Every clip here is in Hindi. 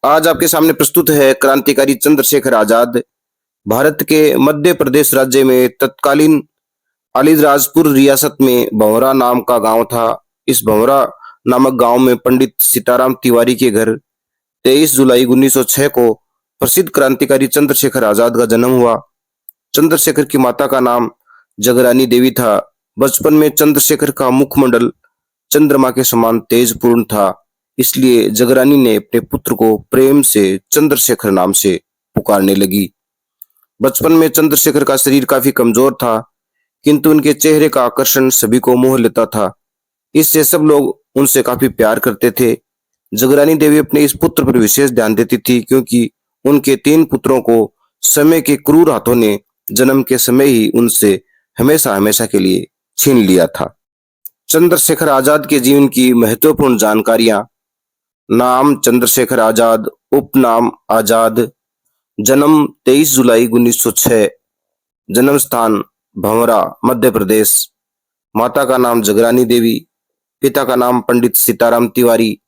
आज आपके सामने प्रस्तुत है क्रांतिकारी चंद्रशेखर आजाद। भारत के मध्य प्रदेश राज्य में तत्कालीन अलीराजपुर रियासत में भंवरा नाम का गांव था। इस भंवरा नामक गांव में पंडित सीताराम तिवारी के घर 23 जुलाई 1906 को प्रसिद्ध क्रांतिकारी चंद्रशेखर आजाद का जन्म हुआ। चंद्रशेखर की माता का नाम जगरानी देवी था। बचपन में चंद्रशेखर का मुखमंडल चंद्रमा के समान तेजपूर्ण था, इसलिए जगरानी ने अपने पुत्र को प्रेम से चंद्रशेखर नाम से पुकारने लगी। बचपन में चंद्रशेखर का शरीर काफी कमजोर था, किंतु उनके चेहरे का आकर्षण सभी को मोह लेता था। इससे सब लोग उनसे काफी प्यार करते थे। जगरानी देवी अपने इस पुत्र पर विशेष ध्यान देती थी, क्योंकि उनके 3 पुत्रों को समय के क्रूर हाथों ने जन्म के समय ही उनसे हमेशा हमेशा के लिए छीन लिया था। चंद्रशेखर आजाद के जीवन की महत्वपूर्ण जानकारियां। नाम चंद्रशेखर आजाद, उपनाम आजाद, जन्म 23 जुलाई 1906, जन्म स्थान भंवरा मध्य प्रदेश, माता का नाम जगरानी देवी, पिता का नाम पंडित सीताराम तिवारी,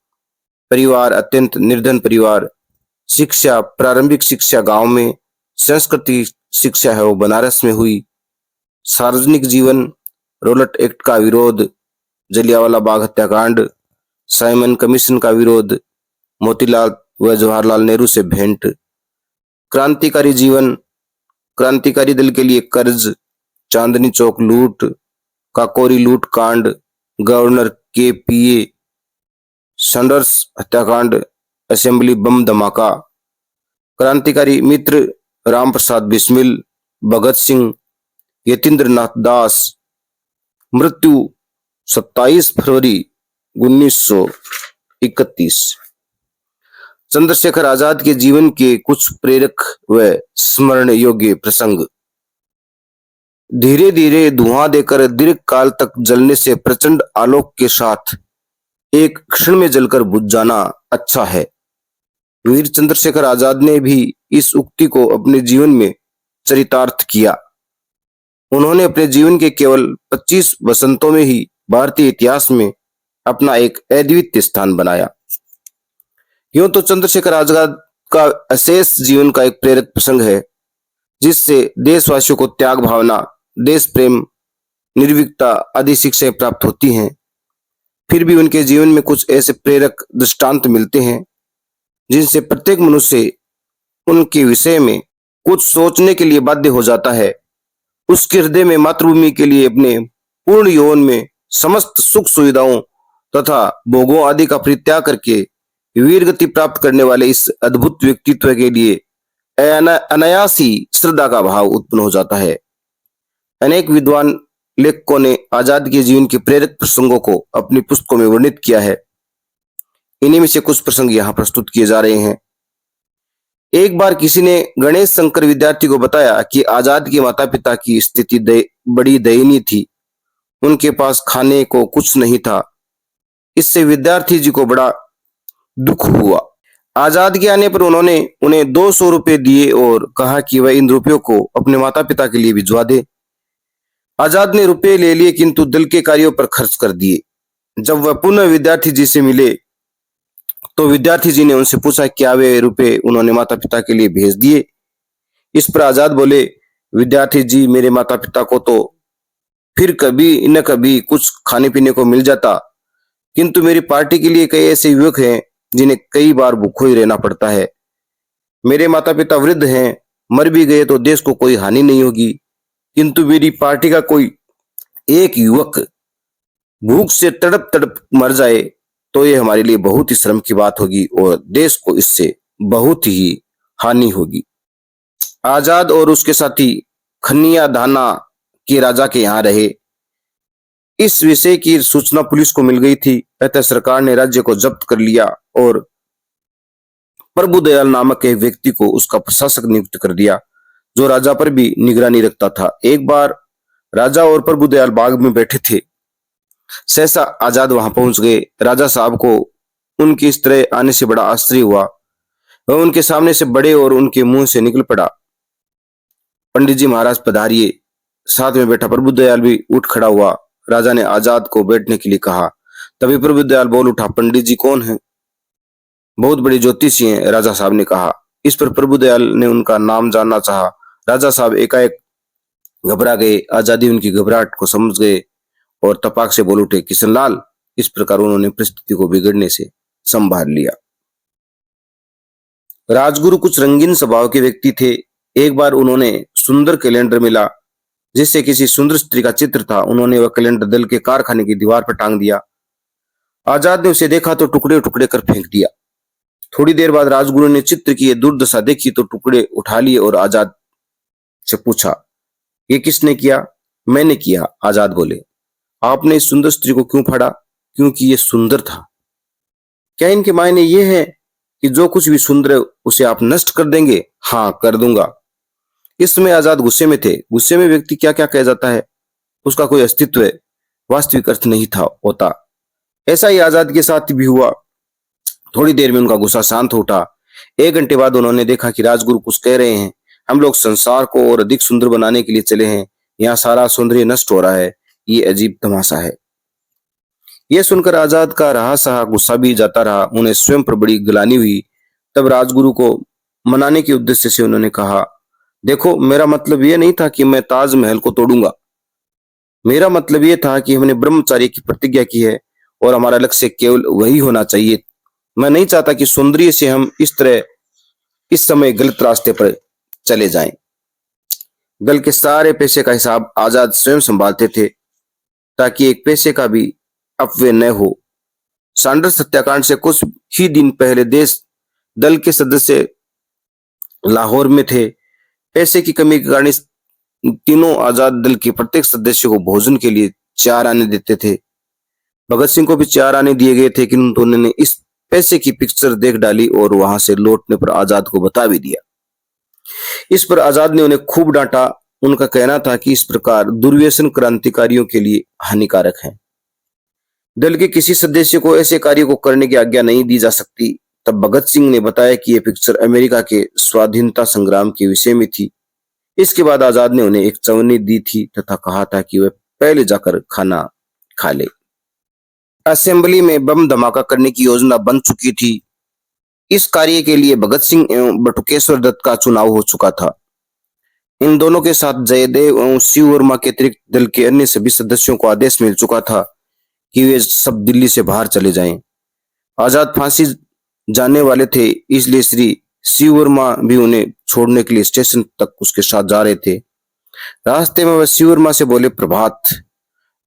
परिवार अत्यंत निर्धन परिवार, शिक्षा प्रारंभिक शिक्षा गांव में, संस्कृति शिक्षा है वो बनारस में हुई। सार्वजनिक जीवन रोलट एक्ट का विरोध, जलियांवाला बाग हत्याकांड, साइमन कमीशन का विरोध, मोतीलाल व जवाहरलाल नेहरू से भेंट। क्रांतिकारी जीवन, क्रांतिकारी दल के लिए कर्ज, चांदनी चौक लूट, काकोरी लूट कांड, गवर्नर के पीए, सैंडर्स हत्याकांड, असेंबली बम धमाका। क्रांतिकारी मित्र राम प्रसाद बिस्मिल, भगत सिंह, यतीन्द्र नाथ दास। मृत्यु 27 फरवरी 1931। चंद्रशेखर आजाद के जीवन के कुछ प्रेरक व स्मरण योग्य प्रसंग। धीरे धीरे धुआं देकर दीर्घ काल तक जलने से प्रचंड आलोक के साथ एक क्षण में जलकर बुझ जाना अच्छा है। वीर चंद्रशेखर आजाद ने भी इस उक्ति को अपने जीवन में चरितार्थ किया। उन्होंने अपने जीवन के केवल 25 वसंतों में ही भारतीय इतिहास में अपना एक अद्वितीय स्थान बनाया। यूं तो चंद्रशेखर आजाद का अशेष जीवन का एक प्रेरक प्रसंग है, जिससे देशवासियों को त्याग भावना, देश प्रेम, निर्भीकता आदि शिक्षाएं प्राप्त होती हैं। फिर भी उनके जीवन में कुछ ऐसे प्रेरक दृष्टांत मिलते हैं जिनसे प्रत्येक मनुष्य उनके विषय में कुछ सोचने के लिए बाध्य हो जाता है। उसके हृदय में मातृभूमि के लिए अपने पूर्ण यौवन में समस्त सुख सुविधाओं तथा भोगों आदि का परित्याग करके वीर गति प्राप्त करने वाले इस अद्भुत व्यक्तित्व के लिए अनायास ही श्रद्धा का भाव उत्पन्न हो जाता है। अनेक विद्वान लेखकों ने आजाद के जीवन के प्रेरक प्रसंगों को अपनी पुस्तकों में वर्णित किया है। इन्हीं में से कुछ प्रसंग यहाँ प्रस्तुत किए जा रहे हैं। एक बार किसी ने गणेश शंकर विद्यार्थी को बताया कि आजाद के माता पिता की स्थिति बड़ी दयनीय थी। उनके पास खाने को कुछ नहीं था। इससे विद्यार्थी जी को बड़ा दुख हुआ। आजाद के आने पर उन्होंने उन्हें 200 रुपए दिए और कहा कि वह इन रुपयों को अपने माता पिता के लिए भिजवा दे। आजाद ने रुपए ले लिए, किंतु दल के कार्यों पर खर्च कर दिए। जब वह पुनः विद्यार्थी जी से मिले तो विद्यार्थी जी ने उनसे पूछा क्या वे रुपए उन्होंने माता पिता के लिए भेज दिए। इस पर आजाद बोले, विद्यार्थी जी, मेरे माता पिता को तो फिर कभी न कभी कुछ खाने पीने को मिल जाता, किंतु मेरी पार्टी के लिए कई ऐसे युवक हैं जिन्हें कई बार भूखों ही रहना पड़ता है। मेरे माता पिता वृद्ध हैं, मर भी गए तो देश को कोई हानि नहीं होगी, किंतु मेरी पार्टी का कोई एक युवक भूख से तड़प तड़प मर जाए तो ये हमारे लिए बहुत ही शर्म की बात होगी और देश को इससे बहुत ही हानि होगी। आजाद और उसके साथी खनिया धाना के राजा के यहाँ रहे। इस विषय की सूचना पुलिस को मिल गई थी, अतः सरकार ने राज्य को जब्त कर लिया और प्रभुदयाल नामक एक व्यक्ति को उसका प्रशासक नियुक्त कर दिया, जो राजा पर भी निगरानी रखता था। एक बार राजा और प्रभुदयाल बाग में बैठे थे। सहसा आजाद वहां पहुंच गए। राजा साहब को उनकी इस तरह आने से बड़ा आश्चर्य हुआ। वह उनके सामने से बड़े और उनके मुंह से निकल पड़ा, पंडित जी महाराज पधारिए। साथ में बैठा प्रभुदयाल भी उठ खड़ा हुआ। राजा ने आजाद को बैठने के लिए कहा। तभी प्रभुदयाल बोल उठा, पंडित जी कौन है? बहुत बड़ी ज्योतिषी हैं, राजा साहब ने कहा। इस पर प्रभुदयाल ने उनका नाम जानना चाहा। राजा साहब एकाएक घबरा गए। आजादी उनकी घबराहट को समझ गए और तपाक से बोल उठे, किशनलाल। इस प्रकार उन्होंने परिस्थिति को बिगड़ने से संभाल लिया। राजगुरु कुछ रंगीन स्वभाव के व्यक्ति थे। एक बार उन्होंने सुंदर कैलेंडर मिला जिससे किसी सुंदर स्त्री का चित्र था। उन्होंने वह कैलेंडर दल के कारखाने की दीवार पर टांग दिया। आजाद ने उसे देखा तो टुकड़े टुकड़े कर फेंक दिया। थोड़ी देर बाद राजगुरु ने चित्र की यह दुर्दशा देखी तो टुकड़े उठा लिए और आजाद से पूछा, ये किसने किया? मैंने किया, आजाद बोले। आपने इस सुंदर स्त्री को क्यों फाड़ा? क्योंकि ये सुंदर था। क्या इनके मायने ये है कि जो कुछ भी सुंदर है उसे आप नष्ट कर देंगे? हाँ, कर दूंगा। इस समय आजाद गुस्से में थे। गुस्से में व्यक्ति क्या क्या कह जाता है, उसका कोई अस्तित्व है, वास्तविक अर्थ नहीं था होता। ऐसा ही आजाद के साथ भी हुआ। थोड़ी देर में उनका गुस्सा शांत हो उठा। 1 घंटे बाद उन्होंने देखा कि राजगुरु कुछ कह रहे हैं। हम लोग संसार को और अधिक सुंदर बनाने के लिए चले हैं। यहाँ सारा सौंदर्य नष्ट हो रहा है। ये अजीब तमाशा है। यह सुनकर आजाद का रहा सहा गुस्सा भी जाता रहा। उन्हें स्वयं पर बड़ी गिलानी हुई। तब राजगुरु को मनाने के उद्देश्य से उन्होंने कहा, देखो, मेरा मतलब यह नहीं था कि मैं ताजमहल को तोड़ूंगा। मेरा मतलब यह था कि हमने ब्रह्मचार्य की प्रतिज्ञा की है और हमारा लक्ष्य केवल वही होना चाहिए। मैं नहीं चाहता कि सौंदर्य से हम इस समय गलत रास्ते पर चले जाएं। दल के सारे पैसे का हिसाब आजाद स्वयं संभालते थे ताकि एक पैसे का भी अपव्यय न हो। सैंडर्स हत्याकांड से कुछ ही दिन पहले देश दल के सदस्य लाहौर में थे। पैसे की कमी के कारण तीनों आजाद दल के प्रत्येक सदस्य को भोजन के लिए 4 आने देते थे। भगत सिंह को भी 4 आने दिए गए थे कि उन्होंने इस पैसे की पिक्चर देख डाली और वहां से लौटने पर आजाद को बता भी दिया। इस पर आजाद ने उन्हें खूब डांटा। उनका कहना था कि इस प्रकार दुर्व्यसन क्रांतिकारियों के लिए हानिकारक है। दल के किसी सदस्य को ऐसे कार्य को करने की आज्ञा नहीं दी जा सकती। तब भगत सिंह ने बताया कि यह पिक्चर अमेरिका के स्वाधीनता संग्राम के विषय में थी। इसके बाद आजाद ने उन्हें एक चवन्नी दी थी तथा कहा था कि वे पहले जाकर खाना खा ले। असेंबली में बम धमाका करने की योजना बन चुकी थी। इस कार्य के लिए भगत सिंह एवं बटुकेश्वर दत्त का चुनाव हो चुका था। इन दोनों के साथ जयदेव एवं शिव वर्मा के अतिरिक्त दल के अन्य सभी सदस्यों को आदेश मिल चुका था कि वे सब दिल्ली से बाहर चले जाएं। आजाद फांसी जाने वाले थे, इसलिए श्री शिव वर्मा भी उन्हें छोड़ने के लिए स्टेशन तक उसके साथ जा रहे थे। रास्ते में वह शिव वर्मा से बोले, प्रभात।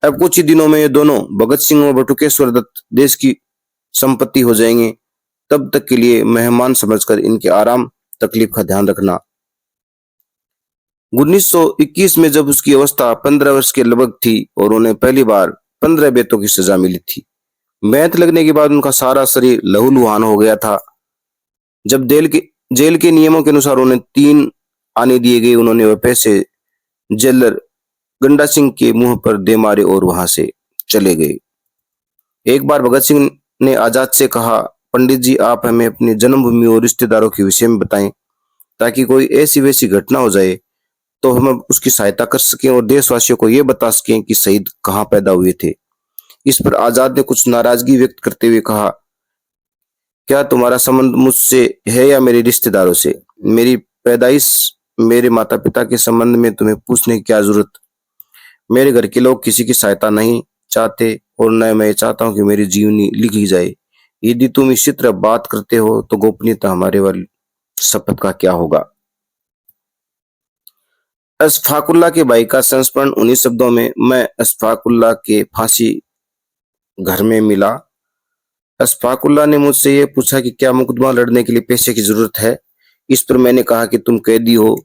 अब कुछ ही दिनों में ये दोनों भगत सिंह और बटुकेश्वर दत्त देश की संपत्ति हो जाएंगे। तब तक के लिए मेहमान समझकर इनके आराम तकलीफ का ध्यान रखना। 1921 में जब उसकी अवस्था 15 वर्ष के लगभग थी और उन्हें पहली बार 15 बेतों की सजा मिली थी। बैंत लगने के बाद उनका सारा शरीर लहूलुहान हो गया था। जब जेल के नियमों के अनुसार उन्हें 3 आने दिए गए, उन्होंने वह पैसे जेलर गंडा सिंह के मुंह पर दे मारे और वहां से चले गए। एक बार भगत सिंह ने आजाद से कहा, पंडित जी, आप हमें अपनी जन्मभूमि और रिश्तेदारों के विषय में बताएं ताकि कोई ऐसी वैसी घटना हो जाए तो हम उसकी सहायता कर सकें और देशवासियों को यह बता सकें कि शहीद कहाँ पैदा हुए थे। इस पर आजाद ने कुछ नाराजगी व्यक्त करते हुए कहा, क्या तुम्हारा संबंध मुझसे है या मेरे रिश्तेदारों से? मेरी पैदाइश, मेरे माता पिता के संबंध में तुम्हें पूछने की क्या जरूरत? मेरे घर के लोग किसी की सहायता नहीं चाहते और न मैं चाहता हूं कि मेरी जीवनी लिखी जाए। यदि तुम इसी तरह बात करते हो तो गोपनीयता हमारे वाली शपथ का क्या होगा? अशफाकुल्ला के भाई का संस्मरण 19 शब्दों में। मैं अशफाकुल्ला के फांसी घर में मिला। अशफाकुल्ला ने मुझसे यह पूछा कि क्या मुकदमा लड़ने के लिए पैसे की जरूरत है। इस पर मैंने कहा कि तुम कैदी हो,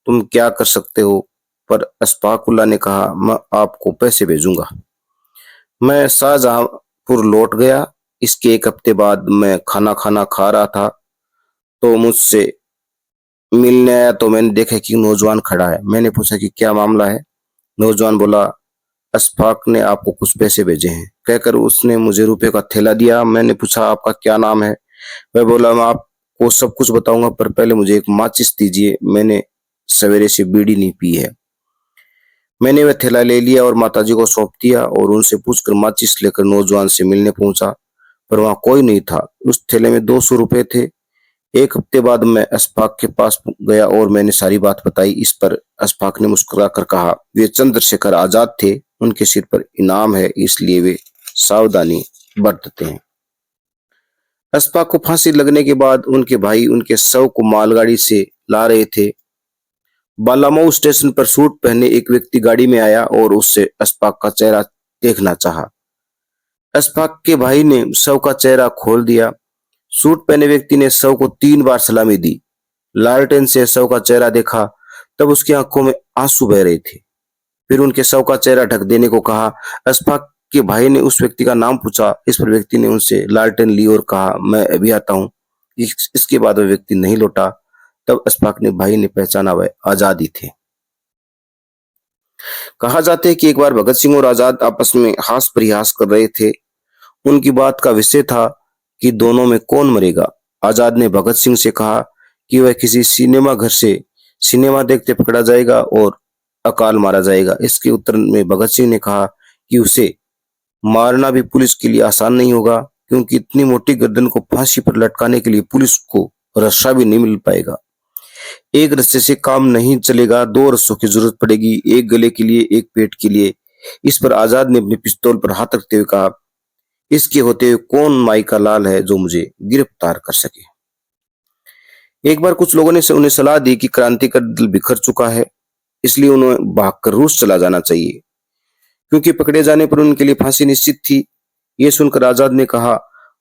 तुम क्या कर सकते हो? पर अशफाकुल्ला ने कहा, मैं आपको पैसे भेजूंगा। मैं शाहजहांपुर लौट गया। इसके 1 हफ्ते बाद मैं खाना खा रहा था तो मुझसे मिलने आया तो मैंने देखा कि नौजवान खड़ा है। मैंने पूछा कि क्या मामला है? नौजवान बोला, अशफाक ने आपको कुछ पैसे भेजे हैं। कहकर उसने मुझे रुपए का थैला दिया। मैंने पूछा, आपका क्या नाम है? वह बोला, मैं आपको सब कुछ बताऊंगा पर पहले मुझे एक माचिस दीजिए, मैंने सवेरे से बीड़ी नहीं पी है। मैंने वह थैला ले लिया और माताजी को सौंप दिया और उनसे पूछकर माचिस लेकर नौजवान से मिलने पहुंचा। पर वहां कोई नहीं था। उस थैले में 200 रुपए थे। एक हफ्ते बाद मैं अशफाक के पास गया और मैंने सारी बात बताई। इस पर अशफाक ने मुस्कुराकर कहा, वे चंद्रशेखर आजाद थे, उनके सिर पर इनाम है, इसलिए वे सावधानी बरतते हैं। अशफाक को फांसी लगने के बाद उनके भाई उनके शव को मालगाड़ी से ला रहे थे। बालामऊ स्टेशन पर सूट पहने एक व्यक्ति गाड़ी में आया और उससे अशफाक का चेहरा देखना चाहा। अशफाक के भाई ने शव का चेहरा खोल दिया। सूट पहने व्यक्ति ने शव को 3 बार सलामी दी। लालटेन से शव का चेहरा देखा, तब उसकी आंखों में आंसू बह रहे थे। फिर उनके शव का चेहरा ढक देने को कहा। अशफाक के भाई ने उस व्यक्ति का नाम पूछा। इस पर व्यक्ति ने उनसे लालटेन ली और कहा, मैं अभी आता हूँ। इसके बाद वह व्यक्ति नहीं लौटा। तब अशफाक ने भाई ने पहचाना, वह आजाद ही थे। कहा जाता है कि एक बार भगत सिंह और आजाद आपस में हास परिहास कर रहे थे। उनकी बात का विषय था कि दोनों में कौन मरेगा। आजाद ने भगत सिंह से कहा कि वह किसी सिनेमा घर से सिनेमा देखते पकड़ा जाएगा और अकाल मारा जाएगा। इसके उत्तर में भगत सिंह ने कहा कि उसे मारना भी पुलिस के लिए आसान नहीं होगा, क्योंकि इतनी मोटी गर्दन को फांसी पर लटकाने के लिए पुलिस को रस्सा भी नहीं मिल पाएगा। एक रस्से से काम नहीं चलेगा, 2 रस्सों की जरूरत पड़ेगी, एक गले के लिए, एक पेट के लिए। इस पर आजाद ने अपने पिस्तौल पर हाथ रखते हुए कहा, इसके होते हुए कौन माई का लाल है जो मुझे गिरफ्तार कर सके। एक बार कुछ लोगों ने उन्हें सलाह दी कि क्रांतिकारी दल बिखर चुका है, इसलिए उन्हें भागकर रूस चला जाना चाहिए, क्योंकि पकड़े जाने पर उनके लिए फांसी निश्चित थी। ये सुनकर आजाद ने कहा,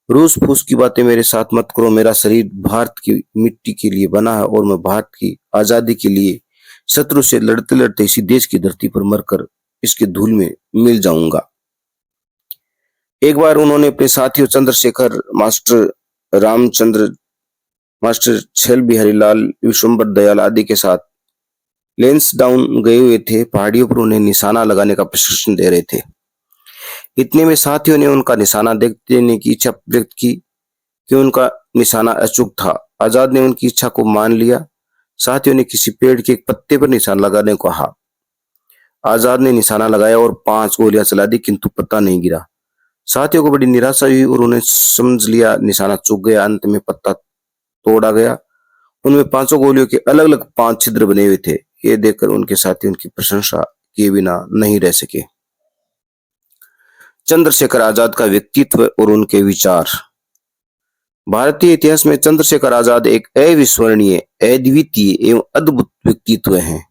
रूस फूस की बातें मेरे साथ मत करो। मेरा शरीर भारत की मिट्टी के लिए बना है और मैं भारत की आजादी के लिए शत्रु से लड़ते लड़ते इसी देश की धरती पर मरकर इसके धूल में मिल जाऊंगा। एक बार उन्होंने अपने साथियों चंद्रशेखर, मास्टर रामचंद्र, मास्टर छेल बिहारी लाल, विश्वम्बर दयाल आदि के साथ लेंसडाउन गए हुए थे। पहाड़ियों पर उन्हें निशाना लगाने का प्रशिक्षण दे रहे थे। इतने में साथियों ने उनका निशाना देने की इच्छा व्यक्त की कि उनका निशाना अचूक था। आजाद ने उनकी इच्छा को मान लिया। साथियों ने किसी पेड़ के एक पत्ते पर निशाना लगाने को कहा। आजाद ने निशाना लगाया और 5 गोलियां चला दी, किंतु पत्ता नहीं गिरा। साथियों को बड़ी निराशा हुई और उन्हें समझ लिया निशाना चूक गया। अंत में पत्ता तोड़ा गया। उनमें 5 गोलियों के अलग अलग 5 छिद्र बने हुए थे। ये देखकर उनके साथी उनकी प्रशंसा किए बिना नहीं रह सके। चंद्रशेखर आजाद का व्यक्तित्व और उनके विचार। भारतीय इतिहास में चंद्रशेखर आजाद एक अविस्मरणीय, अद्वितीय एवं अद्भुत व्यक्तित्व हैं।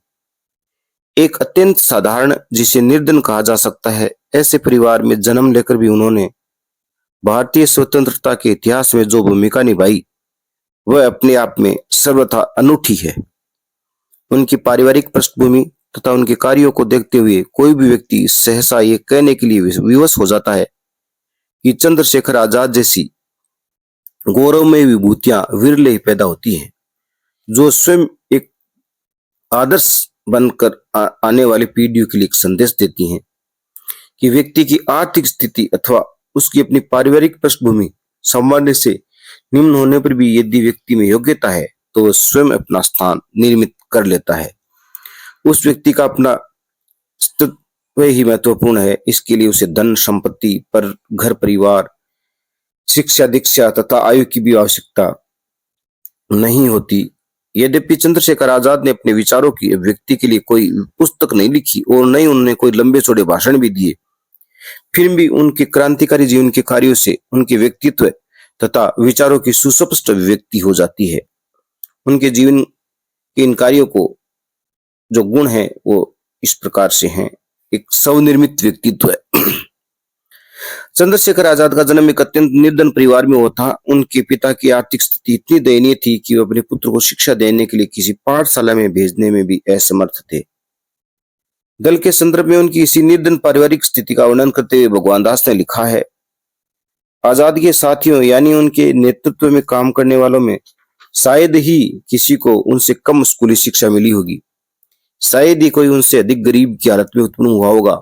एक अत्यंत साधारण, जिसे निर्धन कहा जा सकता है, ऐसे परिवार में जन्म लेकर भी उन्होंने भारतीय स्वतंत्रता के इतिहास में जो भूमिका निभाई, वह अपने आप में सर्वथा अनूठी है। उनकी पारिवारिक पृष्ठभूमि तथा उनके कार्यों को देखते हुए कोई भी व्यक्ति सहसा ये कहने के लिए विवश हो जाता है कि चंद्रशेखर आजाद जैसी गौरवमय विभूतियां विरले ही पैदा होती हैं, जो स्वयं एक आदर्श बनकर आने वाली पीढ़ियों के लिए एक संदेश देती हैं कि व्यक्ति की आर्थिक स्थिति अथवा उसकी अपनी पारिवारिक पृष्ठभूमि सामान्य से निम्न होने पर भी यदि व्यक्ति में योग्यता है तो वह स्वयं अपना स्थान निर्मित कर लेता है। उस व्यक्ति का अपना अस्तित्व ही महत्वपूर्ण है। इसके लिए उसे धन संपत्ति पर घर परिवार, शिक्षा दीक्षा तथा आयु की भी आवश्यकता नहीं होती। यद्यपि चंद्रशेखर आजाद ने अपने विचारों की व्यक्ति के लिए कोई पुस्तक नहीं लिखी और न ही उन्होंने कोई लंबे चौड़े भाषण भी दिए, फिर भी उनके क्रांतिकारी जीवन के कार्यों से उनके व्यक्तित्व तथा विचारों की सुस्पष्ट अभिव्यक्ति हो जाती है। उनके जीवन के इन कार्यों को जो गुण है वो इस प्रकार से हैं। एक स्वनिर्मित व्यक्तित्व है। चंद्रशेखर आजाद का जन्म एक अत्यंत निर्धन परिवार में हुआ था। उनके पिता की आर्थिक स्थिति इतनी दयनीय थी कि वे अपने पुत्र को शिक्षा देने के लिए किसी पाठशाला में भेजने में भी असमर्थ थे। दल के संदर्भ में उनकी इसी निर्धन पारिवारिक स्थिति का वर्णन करते हुए भगवान दास ने लिखा है, आजाद के साथियों यानी उनके नेतृत्व में काम करने वालों में शायद ही किसी को उनसे कम स्कूली शिक्षा मिली होगी। शायद ही कोई उनसे अधिक गरीब की हालत में उत्पन्न हुआ होगा।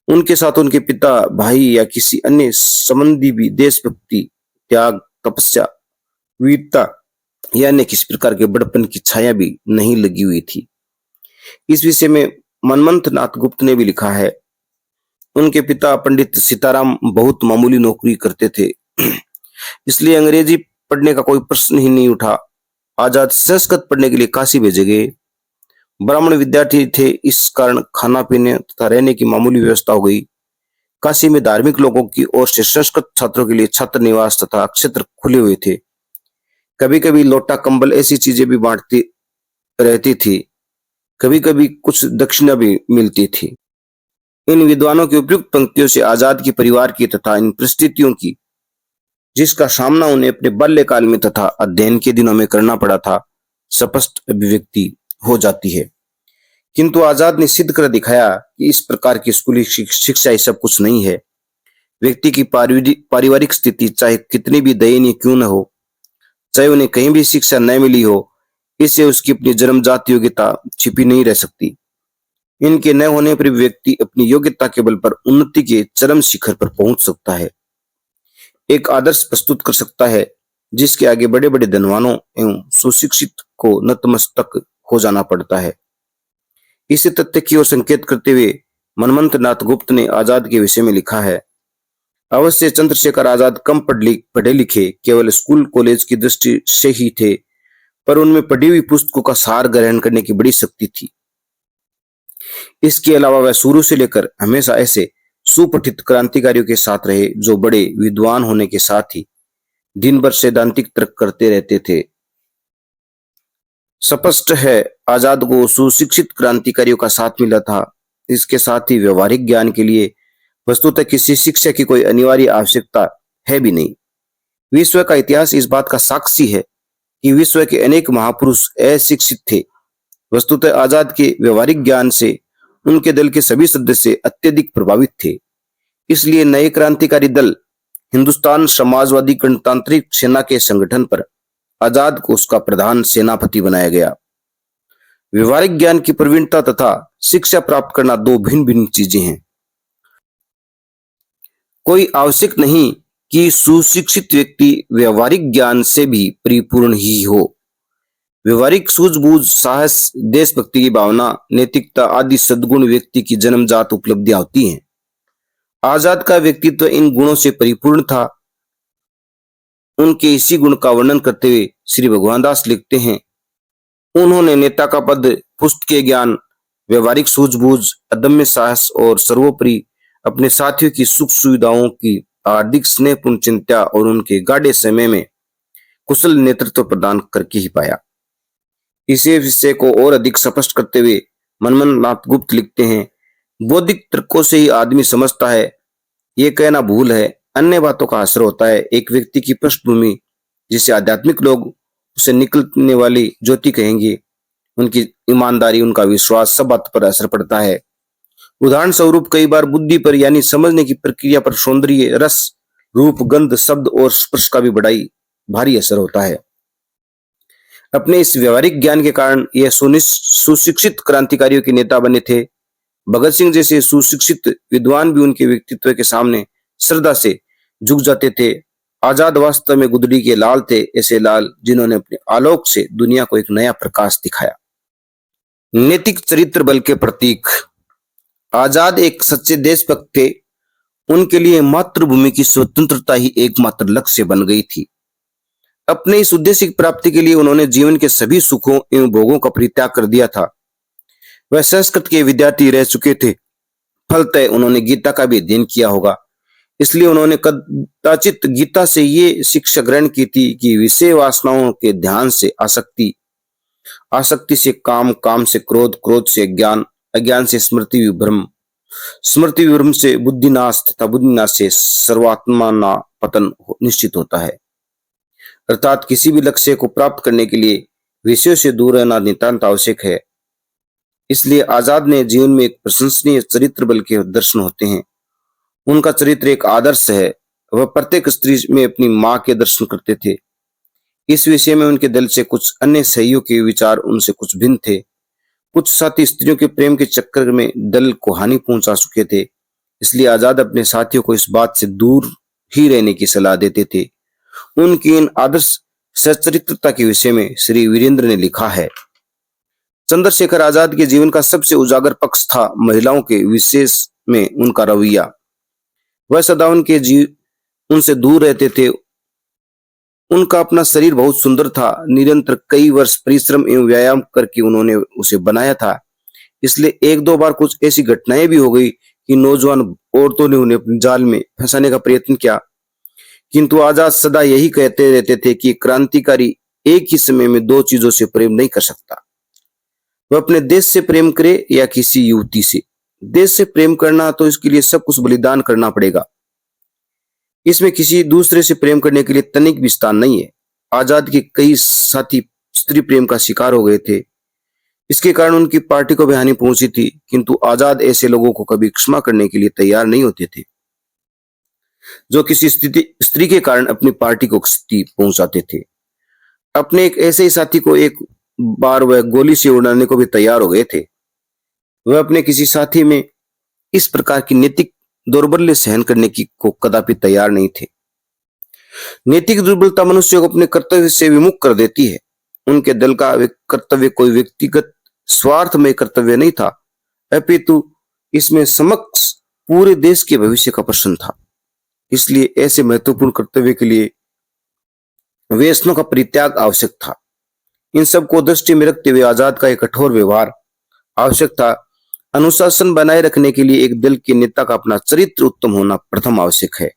उनके साथ उनके पिता, भाई या किसी अन्य संबंधी भी देशभक्ति, त्याग, तपस्या, वीरता या अन्य किसी प्रकार के बड़पन की छाया भी नहीं लगी हुई थी। इस विषय में मनमंथ नाथ गुप्त ने भी लिखा है, उनके पिता पंडित सीताराम बहुत मामूली नौकरी करते थे। इसलिए अंग्रेजी पढ़ने का कोई प्रश्न ही नहीं उठा। आजाद संस्कृत पढ़ने के लिए काशी भेजे गए। ब्राह्मण विद्यार्थी थे, इस कारण खाना पीने तथा रहने की मामूली व्यवस्था हो गई। काशी में धार्मिक लोगों की ओर से संस्कृत छात्रों के लिए छात्र निवास तथा क्षेत्र खुले हुए थे। कभी कभी लोटा कंबल ऐसी चीजें भी बांटती रहती थी। कभी कभी कुछ दक्षिणा भी मिलती थी। इन विद्वानों की उपयुक्त पंक्तियों से आजाद के परिवार की तथा इन परिस्थितियों की जिसका सामना उन्हें अपने बाल्यकाल में तथा अध्ययन के दिनों में करना पड़ा था, स्पष्ट अभिव्यक्ति हो जाती है। किंतु आजाद ने सिद्ध कर दिखाया कि इस प्रकार की स्कूली शिक्षा ये सब कुछ नहीं है। व्यक्ति की पारिवारिक स्थिति चाहे कितनी भी दयनीय क्यों न हो, चाहे उन्हें कहीं भी शिक्षा न मिली हो, इससे उसकी अपनी जन्मजात योग्यता छिपी नहीं रह सकती। इनके न होने पर व्यक्ति अपनी योग्यता के बल पर उन्नति के चरम शिखर पर पहुंच सकता है, एक आदर्श प्रस्तुत कर सकता है, जिसके आगे बड़े बड़े धनवानों एवं सुशिक्षित को नतमस्तक हो जाना पड़ता है। इसी तथ्य की ओर संकेत करते हुए मनमंथ नाथ गुप्त ने आजाद के विषय में लिखा है, अवश्य चंद्रशेखर आजाद कम पढ़े लिखे केवल स्कूल कॉलेज की दृष्टि से ही थे, पर उनमें पढ़ी हुई पुस्तकों का सार ग्रहण करने की बड़ी शक्ति थी। इसके अलावा वह शुरू से लेकर हमेशा ऐसे सुपठित क्रांतिकारियों के साथ रहे जो बड़े विद्वान होने के साथ ही दिन भर सैद्धांतिक तर्क करते रहते थे। स्पष्ट है आजाद को सुशिक्षित क्रांतिकारियों का साथ मिला था। इसके साथ ही व्यवहारिक ज्ञान के लिए वस्तुतः किसी शिक्षा की कोई अनिवार्य आवश्यकता है भी नहीं। विश्व का इतिहास इस बात का साक्षी है कि विश्व के अनेक महापुरुष अशिक्षित थे। वस्तुतः आजाद के व्यवहारिक ज्ञान से उनके दल के सभी सदस्य अत्यधिक प्रभावित थे। इसलिए नए क्रांतिकारी दल हिंदुस्तान समाजवादी गणतांत्रिक सेना के संगठन पर आजाद को उसका प्रधान सेनापति बनाया गया। व्यवहारिक ज्ञान की प्रवीणता तथा शिक्षा प्राप्त करना दो भिन्न भिन्न चीजें हैं। कोई आवश्यक नहीं कि सुशिक्षित व्यक्ति व्यवहारिक ज्ञान से भी परिपूर्ण ही हो। व्यवहारिक सूझबूझ, साहस, देशभक्ति की भावना, नैतिकता आदि सद्गुण व्यक्ति की जन्मजात उपलब्धियां होती हैं। आजाद का व्यक्तित्व इन गुणों से परिपूर्ण था। उनके इसी गुण का वर्णन करते हुए श्री भगवान दास लिखते हैं, उन्होंने नेता का पद, पुस्तकीय ज्ञान, व्यवहारिक सूझबूझ, अदम्य साहस और सर्वोपरि अपने साथियों की सुख सुविधाओं की हार्दिक स्नेहपूर्ण चिंता और उनके गाढ़े समय में कुशल नेतृत्व प्रदान करके ही पाया। इसी विषय को और अधिक स्पष्ट करते हुए मनमंथ नाथ गुप्त लिखते हैं, बौद्धिक तर्कों से ही आदमी समझता है, ये कहना भूल है, अन्य बातों का असर होता है। एक व्यक्ति की पृष्ठभूमि जिसे आध्यात्मिक लोग उसे निकलने वाली ज्योति कहेंगे, उनकी ईमानदारी, उनका विश्वास, सब बात पर असर पड़ता है। उदाहरण स्वरूप कई बार बुद्धि पर यानी समझने की प्रक्रिया पर सौंदर्य, रस, रूप, गंध, शब्द और स्पर्श का भी भारी असर होता है। अपने इस व्यवहारिक ज्ञान के कारण यह सुशिक्षित क्रांतिकारियों के नेता बने थे। भगत सिंह जैसे सुशिक्षित विद्वान भी उनके व्यक्तित्व के सामने श्रद्धा से झुक जाते थे। आजाद वास्तव में गुदड़ी के लाल थे, ऐसे लाल जिन्होंने अपने आलोक से दुनिया को एक नया प्रकाश दिखाया। नैतिक चरित्र बल के प्रतीक। आजाद एक सच्चे देशभक्त थे। उनके लिए मातृभूमि की स्वतंत्रता ही एकमात्र लक्ष्य बन गई थी। अपने इस उद्देश्य की प्राप्ति के लिए उन्होंने जीवन के सभी सुखों एवं भोगों का परित्याग कर दिया था। वह संस्कृत के विद्यार्थी रह चुके थे। फलतः उन्होंने गीता का भी अध्ययन किया होगा। इसलिए उन्होंने कदाचित गीता से ये शिक्षा ग्रहण की थी कि विषय वासनाओं के ध्यान से आसक्ति, आसक्ति से काम, काम से क्रोध, क्रोध से अज्ञान, अज्ञान से स्मृति विभ्रम, स्मृति विभ्रम से बुद्धिनाश तथा बुद्धिनाश से सर्वात्मा पतन निश्चित होता है। अर्थात किसी भी लक्ष्य को प्राप्त करने के लिए विषयों से दूर रहना नितांत आवश्यक है। इसलिए आजाद ने जीवन में एक प्रशंसनीय चरित्र बल के दर्शन होते हैं। उनका चरित्र एक आदर्श है। वह प्रत्येक स्त्री में अपनी मां के दर्शन करते थे। इस विषय में उनके दल से कुछ अन्य सहयोगियों के विचार उनसे कुछ भिन्न थे। कुछ साथी स्त्रियों के प्रेम के चक्कर में दल को हानि पहुंचा चुके थे। इसलिए आजाद अपने साथियों को इस बात से दूर ही रहने की सलाह देते थे। उनकी इन आदर्श सच्चरित्रता के विषय में श्री वीरेंद्र ने लिखा है, चंद्रशेखर आजाद के जीवन का सबसे उजागर पक्ष था महिलाओं के विशेष में उनका रवैया। वह सदा उनके उनसे दूर रहते थे। उनका अपना शरीर बहुत सुंदर था, निरंतर कई वर्ष परिश्रम एवं व्यायाम करके उन्होंने उसे बनाया था। इसलिए एक दो बार कुछ ऐसी घटनाएं भी हो गई कि नौजवान औरतों ने उन्हें अपने जाल में फंसाने का प्रयत्न किया। किंतु आजाद सदा यही कहते रहते थे कि क्रांतिकारी एक ही समय में दो चीजों से प्रेम नहीं कर सकता। वह अपने देश से प्रेम करे या किसी युवती से। देश से प्रेम करना तो इसके लिए सब कुछ बलिदान करना पड़ेगा। इसमें किसी दूसरे से प्रेम करने के लिए तनिक भी स्थान नहीं है। आजाद के कई साथी स्त्री प्रेम का शिकार हो गए थे। इसके कारण उनकी पार्टी को भी हानि पहुंची थी, किंतु आजाद ऐसे लोगों को कभी क्षमा करने के लिए तैयार नहीं होते थे जो किसी स्त्री के कारण अपनी पार्टी को क्षति पहुंचाते थे। अपने एक ऐसे ही साथी को एक बार वह गोली से उड़ाने को भी तैयार हो गए थे। वह अपने किसी साथी में इस प्रकार की नैतिक दौर्बल्य सहन करने की को कदापि तैयार नहीं थे। नैतिक दुर्बलता मनुष्य को अपने कर्तव्य से विमुख कर देती है। उनके दल का कर्तव्य कोई व्यक्तिगत स्वार्थ में कर्तव्य नहीं था, अपितु इसमें समक्ष पूरे देश के भविष्य का प्रश्न था। इसलिए ऐसे महत्वपूर्ण कर्तव्य के लिए व्यसनों का परित्याग आवश्यक था। इन सब को दृष्टि में रखते हुए आजाद का एक कठोर व्यवहार आवश्यक था। अनुशासन बनाए रखने के लिए एक दल के नेता का अपना चरित्र उत्तम होना प्रथम आवश्यक है,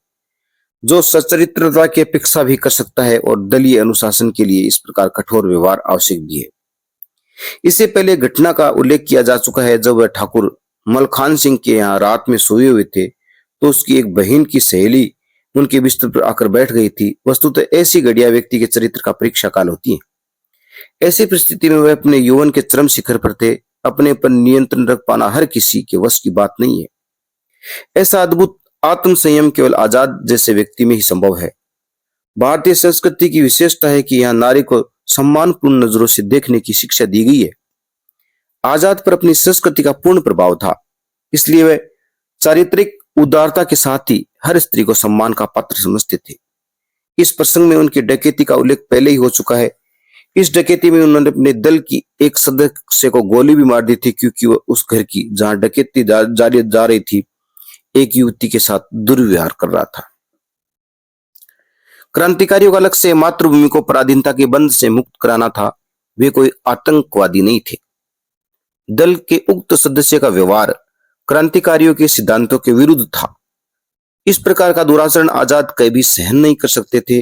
जो सच्चरित्रता की अपेक्षा भी कर सकता है, और दलीय अनुशासन के लिए इस प्रकार कठोर व्यवहार आवश्यक भी है। इससे पहले घटना का उल्लेख किया जा चुका है। जब वह ठाकुर मलखान सिंह के यहाँ रात में सोए हुए थे तो उसकी एक बहन की सहेली उनके बिस्तर पर आकर बैठ गई थी। वस्तुतः ऐसी घड़ियां व्यक्ति के चरित्र का परीक्षा काल होती है। ऐसी परिस्थिति में वह अपने यौवन के चरम शिखर पर थे। अपने पर नियंत्रण रख पाना हर किसी के वश की बात नहीं है। ऐसा अद्भुत आत्म संयम केवल आजाद जैसे व्यक्ति में ही संभव है। भारतीय संस्कृति की विशेषता है कि यहाँ नारी को सम्मानपूर्ण नजरों से देखने की शिक्षा दी गई है। आजाद पर अपनी संस्कृति का पूर्ण प्रभाव था, इसलिए वह चारित्रिक उदारता के साथ ही हर स्त्री को सम्मान का पात्र समझते थे। इस प्रसंग में उनकी डकैती का उल्लेख पहले ही हो चुका है। इस डकैती में उन्होंने अपने दल की एक सदस्य को गोली भी मार दी थी, क्योंकि वह उस घर की जहां डकैती जारी जा रही थी एक युवती के साथ दुर्व्यवहार कर रहा था। क्रांतिकारियों का लक्ष्य मातृभूमि को पराधीनता के बंध से मुक्त कराना था। वे कोई आतंकवादी नहीं थे। दल के उक्त सदस्य का व्यवहार क्रांतिकारियों के सिद्धांतों के विरुद्ध था। इस प्रकार का दुराचरण आजाद कभी सहन नहीं कर सकते थे।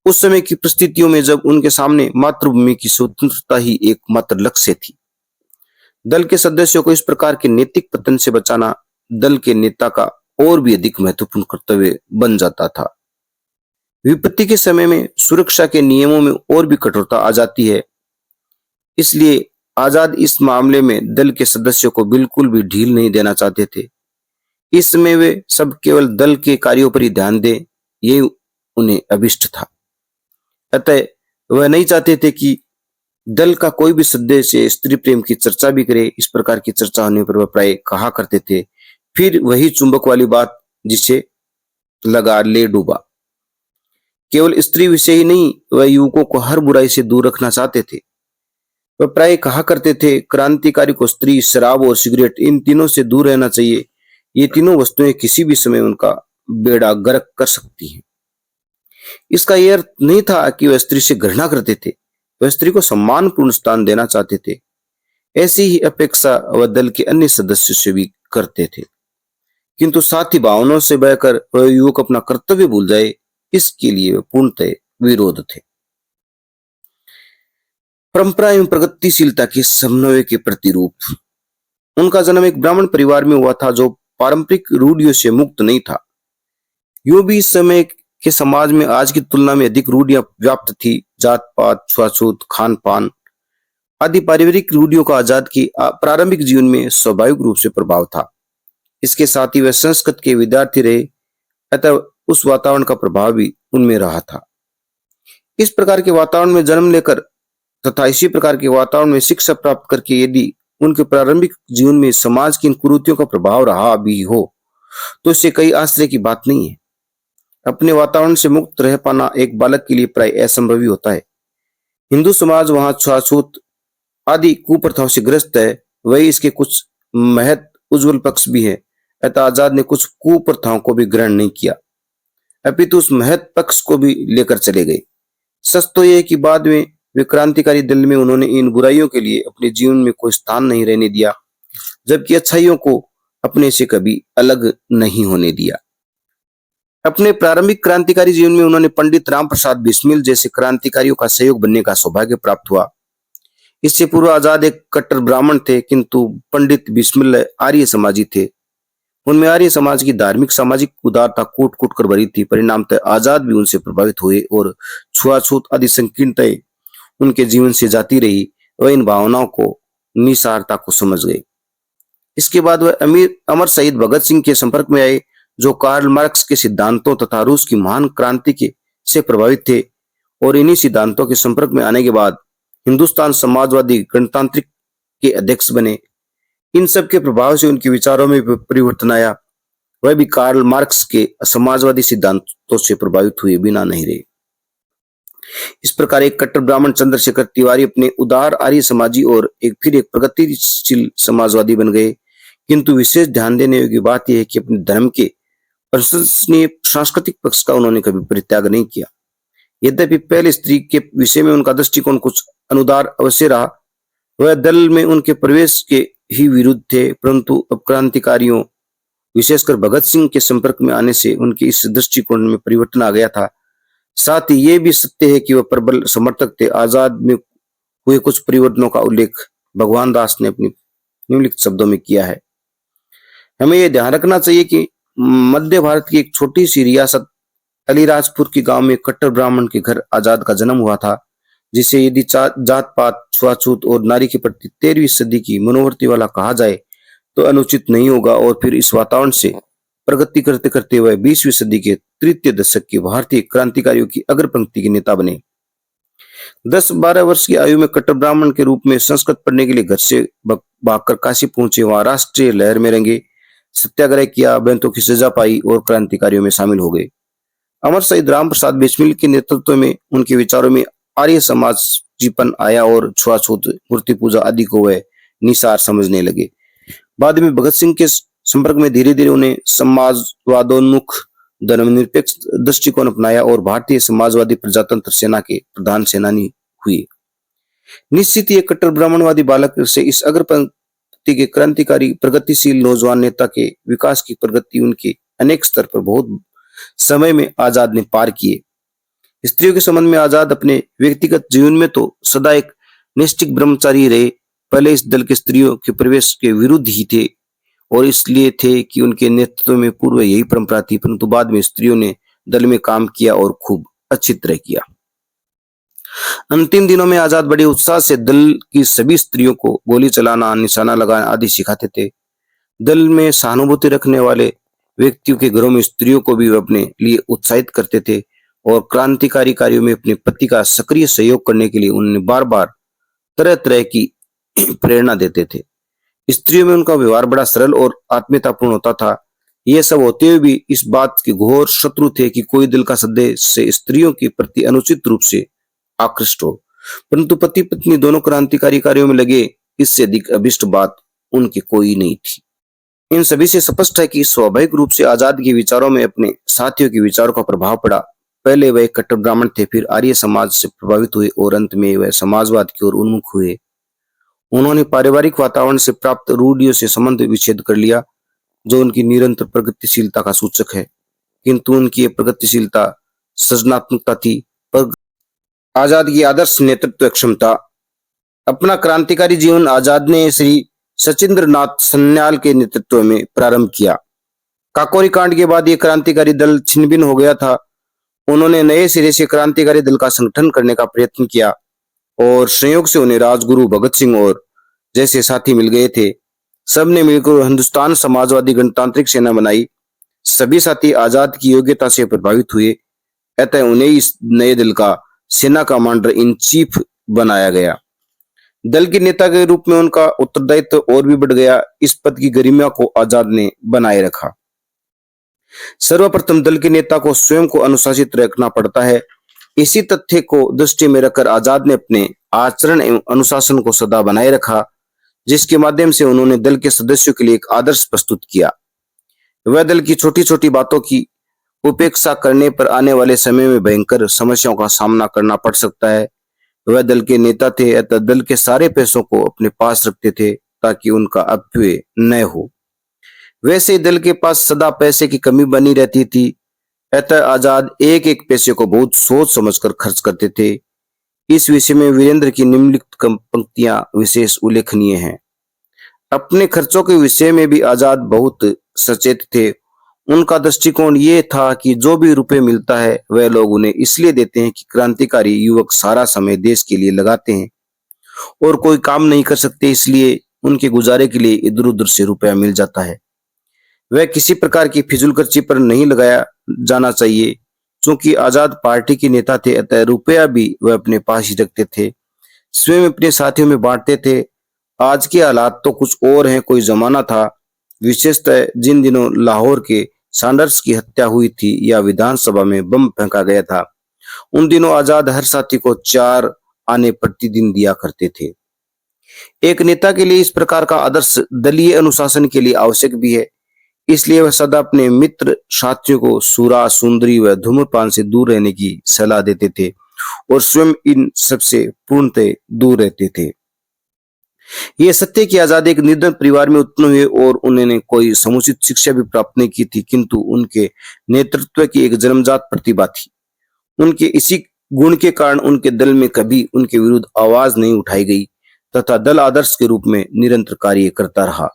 उस समय की परिस्थितियों में जब उनके सामने मातृभूमि की स्वतंत्रता ही एकमात्र लक्ष्य थी, दल के सदस्यों को इस प्रकार के नैतिक पतन से बचाना दल के नेता का और भी अधिक महत्वपूर्ण कर्तव्य बन जाता था। विपत्ति के समय में सुरक्षा के नियमों में और भी कठोरता आ जाती है। इसलिए आजाद इस मामले में दल के सदस्यों को बिल्कुल भी ढील नहीं देना चाहते थे। इस समय वे सब केवल दल के कार्यों पर ही ध्यान दें, ये उन्हें अभिष्ट था। अतः वह नहीं चाहते थे कि दल का कोई भी सदस्य स्त्री प्रेम की चर्चा भी करे। इस प्रकार की चर्चा होने पर वह प्राय कहा करते थे, फिर वही चुंबक वाली बात जिसे लगा ले डूबा। केवल स्त्री विषय ही नहीं, वह युवकों को हर बुराई से दूर रखना चाहते थे। वह प्राय कहा करते थे, क्रांतिकारी को स्त्री, शराब और सिगरेट इन तीनों से दूर रहना चाहिए। ये तीनों वस्तुएं किसी भी समय उनका बेड़ा गर्क कर सकती हैं। इसका यह अर्थ नहीं था कि वह स्त्री से घृणा करते थे। वह स्त्री को सम्मानपूर्ण स्थान देना चाहते थे। ऐसी ही अपेक्षा वह दल के अन्य सदस्यों से भी करते थे, किंतु साथी भावनाओं से बहकर वह युवक अपना कर्तव्य भूल जाए, इसके लिए वह पूर्णतः विरोध थे। परंपरा एवं प्रगतिशीलता के समन्वय के प्रतिरूप। उनका जन्म एक ब्राह्मण परिवार में हुआ था जो पारंपरिक रूढ़ियों से मुक्त नहीं था। यूं भी इस समय के समाज में आज की तुलना में अधिक रूढ़ियां व्याप्त थी। जात पात, छुआछूत, खान पान आदि पारिवारिक रूढ़ियों का आजाद की प्रारंभिक जीवन में स्वाभाविक रूप से प्रभाव था। इसके साथ ही वह संस्कृत के विद्यार्थी रहे, अतः उस वातावरण का प्रभाव भी उनमें रहा था। इस प्रकार के वातावरण में जन्म लेकर तथा इसी प्रकार के वातावरण में शिक्षा प्राप्त करके यदि उनके प्रारंभिक जीवन में समाज की इन कुरीतियों का प्रभाव रहा भी हो, तो इससे कई आश्चर्य की बात नहीं है। अपने वातावरण से मुक्त रह पाना एक बालक के लिए प्राय असंभव ही होता है। हिंदू समाज वहां छुआछूत आदि कुप्रथाओं से ग्रस्त है, वही इसके कुछ महत उज्जवल पक्ष भी है। अतः आजाद ने कुछ कुप्रथाओं को भी ग्रहण नहीं किया। अपितु उस महत् पक्ष को भी लेकर चले गए। सच तो यह है कि बाद में वे क्रांतिकारी दल में उन्होंने इन बुराइयों के लिए अपने जीवन में कोई स्थान नहीं रहने दिया, जबकि अच्छाइयों को अपने से कभी अलग नहीं होने दिया। अपने प्रारंभिक क्रांतिकारी जीवन में उन्होंने पंडित राम प्रसाद बिस्मिल जैसे क्रांतिकारियों का सहयोग बनने का सौभाग्य प्राप्त हुआ। इससे पूर्व आजाद एक कट्टर ब्राह्मण थे, किंतु पंडित बिस्मिल आर्य समाजी थे। उनमें आर्य समाज की धार्मिक सामाजिक उदारता कूट कूट कर भरी थी। परिणामतः आजाद भी उनसे प्रभावित हुए और छुआछूत आदि संकीर्णताएं उनके जीवन से जाती रही। वह इन भावनाओं को निसारता को समझ गए। इसके बाद वह अमर शहीद भगत सिंह के संपर्क में आए, जो कार्ल मार्क्स के सिद्धांतों तथा रूस की महान क्रांति के से प्रभावित थे, और इन्हीं सिद्धांतों के संपर्क में आने के बाद हिंदुस्तान समाजवादी गणतांत्रिक के अध्यक्ष बने। इन सब के प्रभाव से उनके विचारों में परिवर्तन आया। वह भी कार्ल मार्क्स के समाजवादी सिद्धांतों से प्रभावित हुए बिना नहीं रहे। इस प्रकार एक कट्टर ब्राह्मण चंद्रशेखर तिवारी अपने उदार आर्य समाजी और फिर एक प्रगतिशील समाजवादी बन गए। किंतु विशेष ध्यान देने योग्य बात यह है कि अपने धर्म के प्रशंसनीय सांस्कृतिक पक्ष का उन्होंने कभी परित्याग नहीं किया। यद्यपि पहले स्त्री के विषय में उनका दृष्टिकोण कुछ अनुदार अवश्य रहा, वह दल में उनके प्रवेश के ही विरुद्ध थे, परंतु अब क्रांतिकारियों विशेषकर भगत सिंह के संपर्क में आने से उनके इस दृष्टिकोण में परिवर्तन आ गया था। साथ ही ये भी सत्य है कि वह प्रबल समर्थक थे। आजाद में हुए कुछ परिवर्तनों का उल्लेख भगवान दास ने अपनी निम्नलिखित शब्दों में किया है। हमें यह ध्यान रखना चाहिए कि मध्य भारत की एक छोटी सी रियासत अलीराजपुर के गांव में कट्टर ब्राह्मण के घर आजाद का जन्म हुआ था, जिसे यदि जात पात, छुआछूत और नारी के प्रति 13वीं सदी की मनोवृत्ति वाला कहा जाए तो अनुचित नहीं होगा। और फिर इस वातावरण से प्रगति करते करते वह 20वीं सदी के तृतीय दशक के भारतीय क्रांतिकारियों की अग्र पंक्ति के नेता बने। 10-12 वर्ष की आयु में कट्टर ब्राह्मण के रूप में संस्कृत पढ़ने के लिए घर से भागकर काशी पहुंचे। वहां राष्ट्रीय लहर में रंगे, सत्याग्रह किया, बैंतों की सजा पाई और क्रांतिकारियों में शामिल हो गए। अमर शहीद राम प्रसाद बिस्मिल के नेतृत्व में उनके विचारों में आर्य समाजीपन आया और छुआछूत, मूर्ति पूजा आदि को वह निसार समझने लगे। बाद में भगत सिंह के संपर्क में धीरे धीरे उन्हें समाजवादोन्मुख धर्मनिरपेक्ष दृष्टिकोण अपनाया और भारतीय समाजवादी प्रजातंत्र सेना के प्रधान सेनानी हुए। निश्चित ही कट्टर ब्राह्मणवादी बालक से इस अग्र पंक्ति के क्रांतिकारी प्रगतिशील नौजवान नेता के विकास की प्रगति उनके अनेक स्तर पर बहुत समय में आजाद ने पार किए। स्त्रियों के संबंध में आजाद अपने व्यक्तिगत जीवन में तो सदा एक निष्ठिक ब्रह्मचारी रहे। पहले इस दल के स्त्रियों के प्रवेश के विरुद्ध ही थे और इसलिए थे कि उनके नेतृत्व में पूर्व यही परंपरा थी, परंतु बाद में स्त्रियों ने दल में काम किया और खूब अच्छी तरह किया। अंतिम दिनों में आजाद बड़े उत्साह से दल की सभी स्त्रियों को गोली चलाना, निशाना लगाना आदि सिखाते थे। दल में सहानुभूति रखने वाले व्यक्तियों के घरों में स्त्रियों को भी अपने लिए उत्साहित करते थे और क्रांतिकारी कार्यों में अपने पति का सक्रिय सहयोग करने के लिए उन्हें बार बार तरह तरह की प्रेरणा देते थे। स्त्रियों में उनका व्यवहार बड़ा सरल और आत्मीयतापूर्ण होता था। यह सब होते हुए भी इस बात के घोर शत्रु थे कि कोई दल का सदस्य स्त्रियों के प्रति अनुचित रूप से आकृष्ट हो, परंतु पति पत्नी दोनों क्रांतिकारी कार्यों में लगे, इससे अधिक अभिष्ट बात उनकी कोई नहीं थी। इन सभी से स्पष्ट है कि स्वाभाविक रूप से आजाद के विचारों में अपने साथियों के विचारों का प्रभाव पड़ा। पहले वह कट्टर ब्राह्मण थे, फिर आर्य समाज से प्रभावित हुए और अंत में वह समाजवाद की ओर उन्मुख हुए। उन्होंने पारिवारिक वातावरण से प्राप्त रूढ़ियों से संबंध विच्छेद कर लिया, जो उनकी निरंतर प्रगतिशीलता का सूचक है, किंतु उनकी प्रगतिशीलता सृजनात्मकता थी। पर आजाद की आदर्श नेतृत्व क्षमता। अपना क्रांतिकारी जीवन आजाद ने श्री सचिंद्र नाथ सन्याल के नेतृत्व में प्रारंभ किया। काकोरी कांड के बाद यह क्रांतिकारी दल छिन्न-भिन्न हो गया था। उन्होंने नए सिरे से क्रांतिकारी दल का संगठन करने का प्रयत्न किया और संयोग से उन्हें राजगुरु भगत सिंह और जैसे साथी मिल गए थे। सबने मिलकर हिंदुस्तान समाजवादी गणतांत्रिक सेना बनाई। सभी साथी आजाद की योग्यता से प्रभावित हुए, अतः उन्हें इस नए दल का सेना कमांडर इन चीफ बनाया गया। दल के नेता के रूप में उनका उत्तरदायित्व और भी बढ़ गया। इस पद की गरिमा को आजाद ने बनाए रखा। सर्वप्रथम दल के नेता को स्वयं को अनुशासित रखना पड़ता है। इसी तथ्य को दृष्टि में रखकर आजाद ने अपने आचरण एवं अनुशासन को सदा बनाए रखा, जिसके माध्यम से उन्होंने दल के सदस्यों के लिए एक आदर्श प्रस्तुत किया। वह दल की छोटी छोटी बातों की उपेक्षा करने पर आने वाले समय में भयंकर समस्याओं का सामना करना पड़ सकता है। वह दल के नेता थे, अतः दल के सारे पैसों को अपने पास रखते थे ताकि उनका अपव्यय न हो। वैसे ही दल के पास सदा पैसे की कमी बनी रहती थी, अतः आजाद एक एक पैसे को बहुत सोच समझकर खर्च करते थे। इस विषय में वीरेंद्र की निम्नलिखित पंक्तियां विशेष उल्लेखनीय हैं। अपने खर्चों के विषय में भी आजाद बहुत सचेत थे। उनका दृष्टिकोण ये था कि जो भी रुपए मिलता है वह लोग उन्हें इसलिए देते हैं कि क्रांतिकारी युवक सारा समय देश के लिए लगाते हैं और कोई काम नहीं कर सकते, इसलिए उनके गुजारे के लिए इधर उधर से रुपया मिल जाता है। वह किसी प्रकार की फिजूलखर्ची पर नहीं लगाया जाना चाहिए। चूंकि आजाद पार्टी के नेता थे, अतः रुपया भी वह अपने पास ही रखते थे, स्वयं अपने साथियों में बांटते थे। आज के हालात तो कुछ और हैं। कोई जमाना था, विशेषतः जिन दिनों लाहौर के सैंडर्स की हत्या हुई थी या विधानसभा में बम फेंका गया था, उन दिनों आजाद हर साथी को 4 आने प्रतिदिन दिया करते थे। एक नेता के लिए इस प्रकार का आदर्श दलीय अनुशासन के लिए आवश्यक भी है। इसलिए वह सदा अपने मित्र साथियों को सूरा, सुंदरी व धूम्रपान से दूर रहने की सलाह देते थे और स्वयं इन सबसे पूर्णतः दूर रहते थे। ये सत्य कि आजाद एक निर्धन परिवार में उत्पन्न हुए और उन्होंने कोई समुचित शिक्षा भी प्राप्त नहीं की थी, किंतु उनके नेतृत्व की एक जन्मजात प्रतिभा थी। उनके इसी गुण के कारण उनके दल में कभी उनके विरुद्ध आवाज नहीं उठाई गई तथा दल आदर्श के रूप में निरंतर कार्य करता रहा।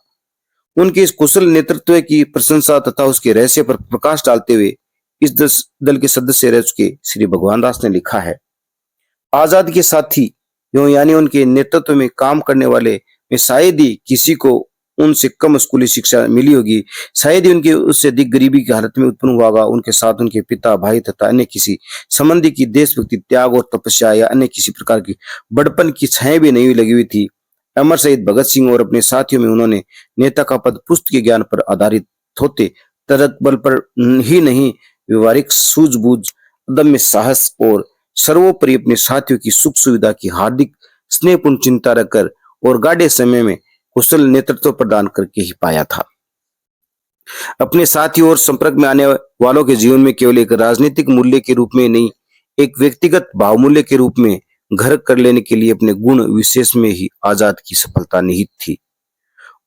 उनके इस कुशल नेतृत्व की प्रशंसा तथा उसके रहस्य पर प्रकाश डालते हुए इस दल के सदस्य रह चुके श्री भगवान दास ने लिखा है, आजाद के साथी यानी उनके नेतृत्व में काम करने वाले में शायद ही किसी को उनसे कम स्कूली शिक्षा मिली होगी, शायद ही उनके उससे अधिक गरीबी की हालत में उत्पन्न हुआ होगा। उनके साथ उनके पिता, भाई तथा अन्य किसी संबंधी की देशभक्ति, त्याग और तपस्या या अन्य किसी प्रकार की बड़पन की छाया भी नहीं लगी हुई थी। अमर शहीद भगत सिंह और अपने साथियों में उन्होंने नेता का पद पुस्तकीय ज्ञान पर आधारित होते तर्क बल पर ही नहीं, व्यवहारिक सूझबूझ, अदम्य साहस और सर्वोपरि अपने साथियों की सुख सुविधा की हार्दिक स्नेहपूर्ण चिंता रखकर और गाढ़े समय में कुशल नेतृत्व प्रदान करके ही पाया था। अपने साथियों और संपर्क में आने वालों के जीवन में केवल एक राजनीतिक मूल्य के रूप में नहीं, एक व्यक्तिगत भावमूल्य के रूप में घर कर लेने के लिए अपने गुण विशेष में ही आजाद की सफलता निहित थी।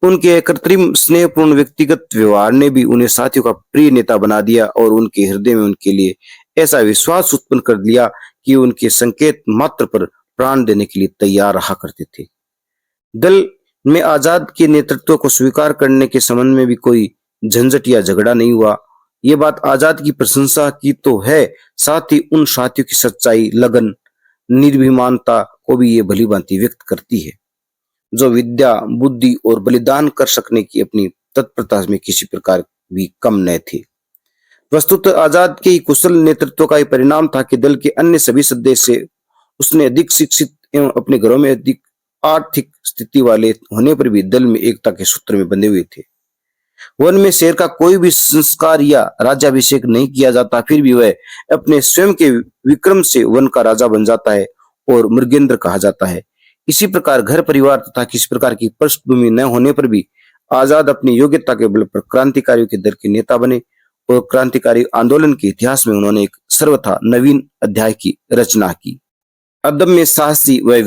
उनके कृत्रिम स्नेहपूर्ण व्यक्तिगत व्यवहार ने भी उन्हें साथियों का प्रिय नेता बना दिया और उनके हृदय में उनके लिए ऐसा विश्वास उत्पन्न कर दिया कि उनके संकेत मात्र पर प्राण देने के लिए तैयार रहा करते थे। दल में आजाद के नेतृत्व को स्वीकार करने के संबंध में भी कोई झंझट या झगड़ा नहीं हुआ। ये बात आजाद की प्रशंसा की तो है, साथ ही उन साथियों की सच्चाई, लगन, निर्भिमानता को भी ये भली भांति व्यक्त करती है, जो विद्या, बुद्धि और बलिदान कर सकने की अपनी तत्परता में किसी प्रकार भी कम न थे। वस्तुतः आजाद के कुशल नेतृत्व का परिणाम था कि दल के अन्य सभी सदस्य उसने अधिक शिक्षित एवं अपने घरों में अधिक आर्थिक स्थिति वाले होने पर भी दल में एकता के सूत्र में बंधे हुए थे। वन में शेर का कोई भी संस्कार या राज्याभिषेक नहीं किया जाता, फिर भी वह अपने स्वयं के विक्रम से वन का राजा बन जाता है और मृगेंद्र कहा जाता है। इसी प्रकार घर परिवार तथा किसी प्रकार की पृष्ठभूमि न होने पर भी आजाद अपनी योग्यता के बल पर क्रांतिकारियों के दल के नेता बने और क्रांतिकारी आंदोलन के इतिहास में उन्होंने एक सर्वथा नवीन अध्याय की रचना की। अदम्य साहसी व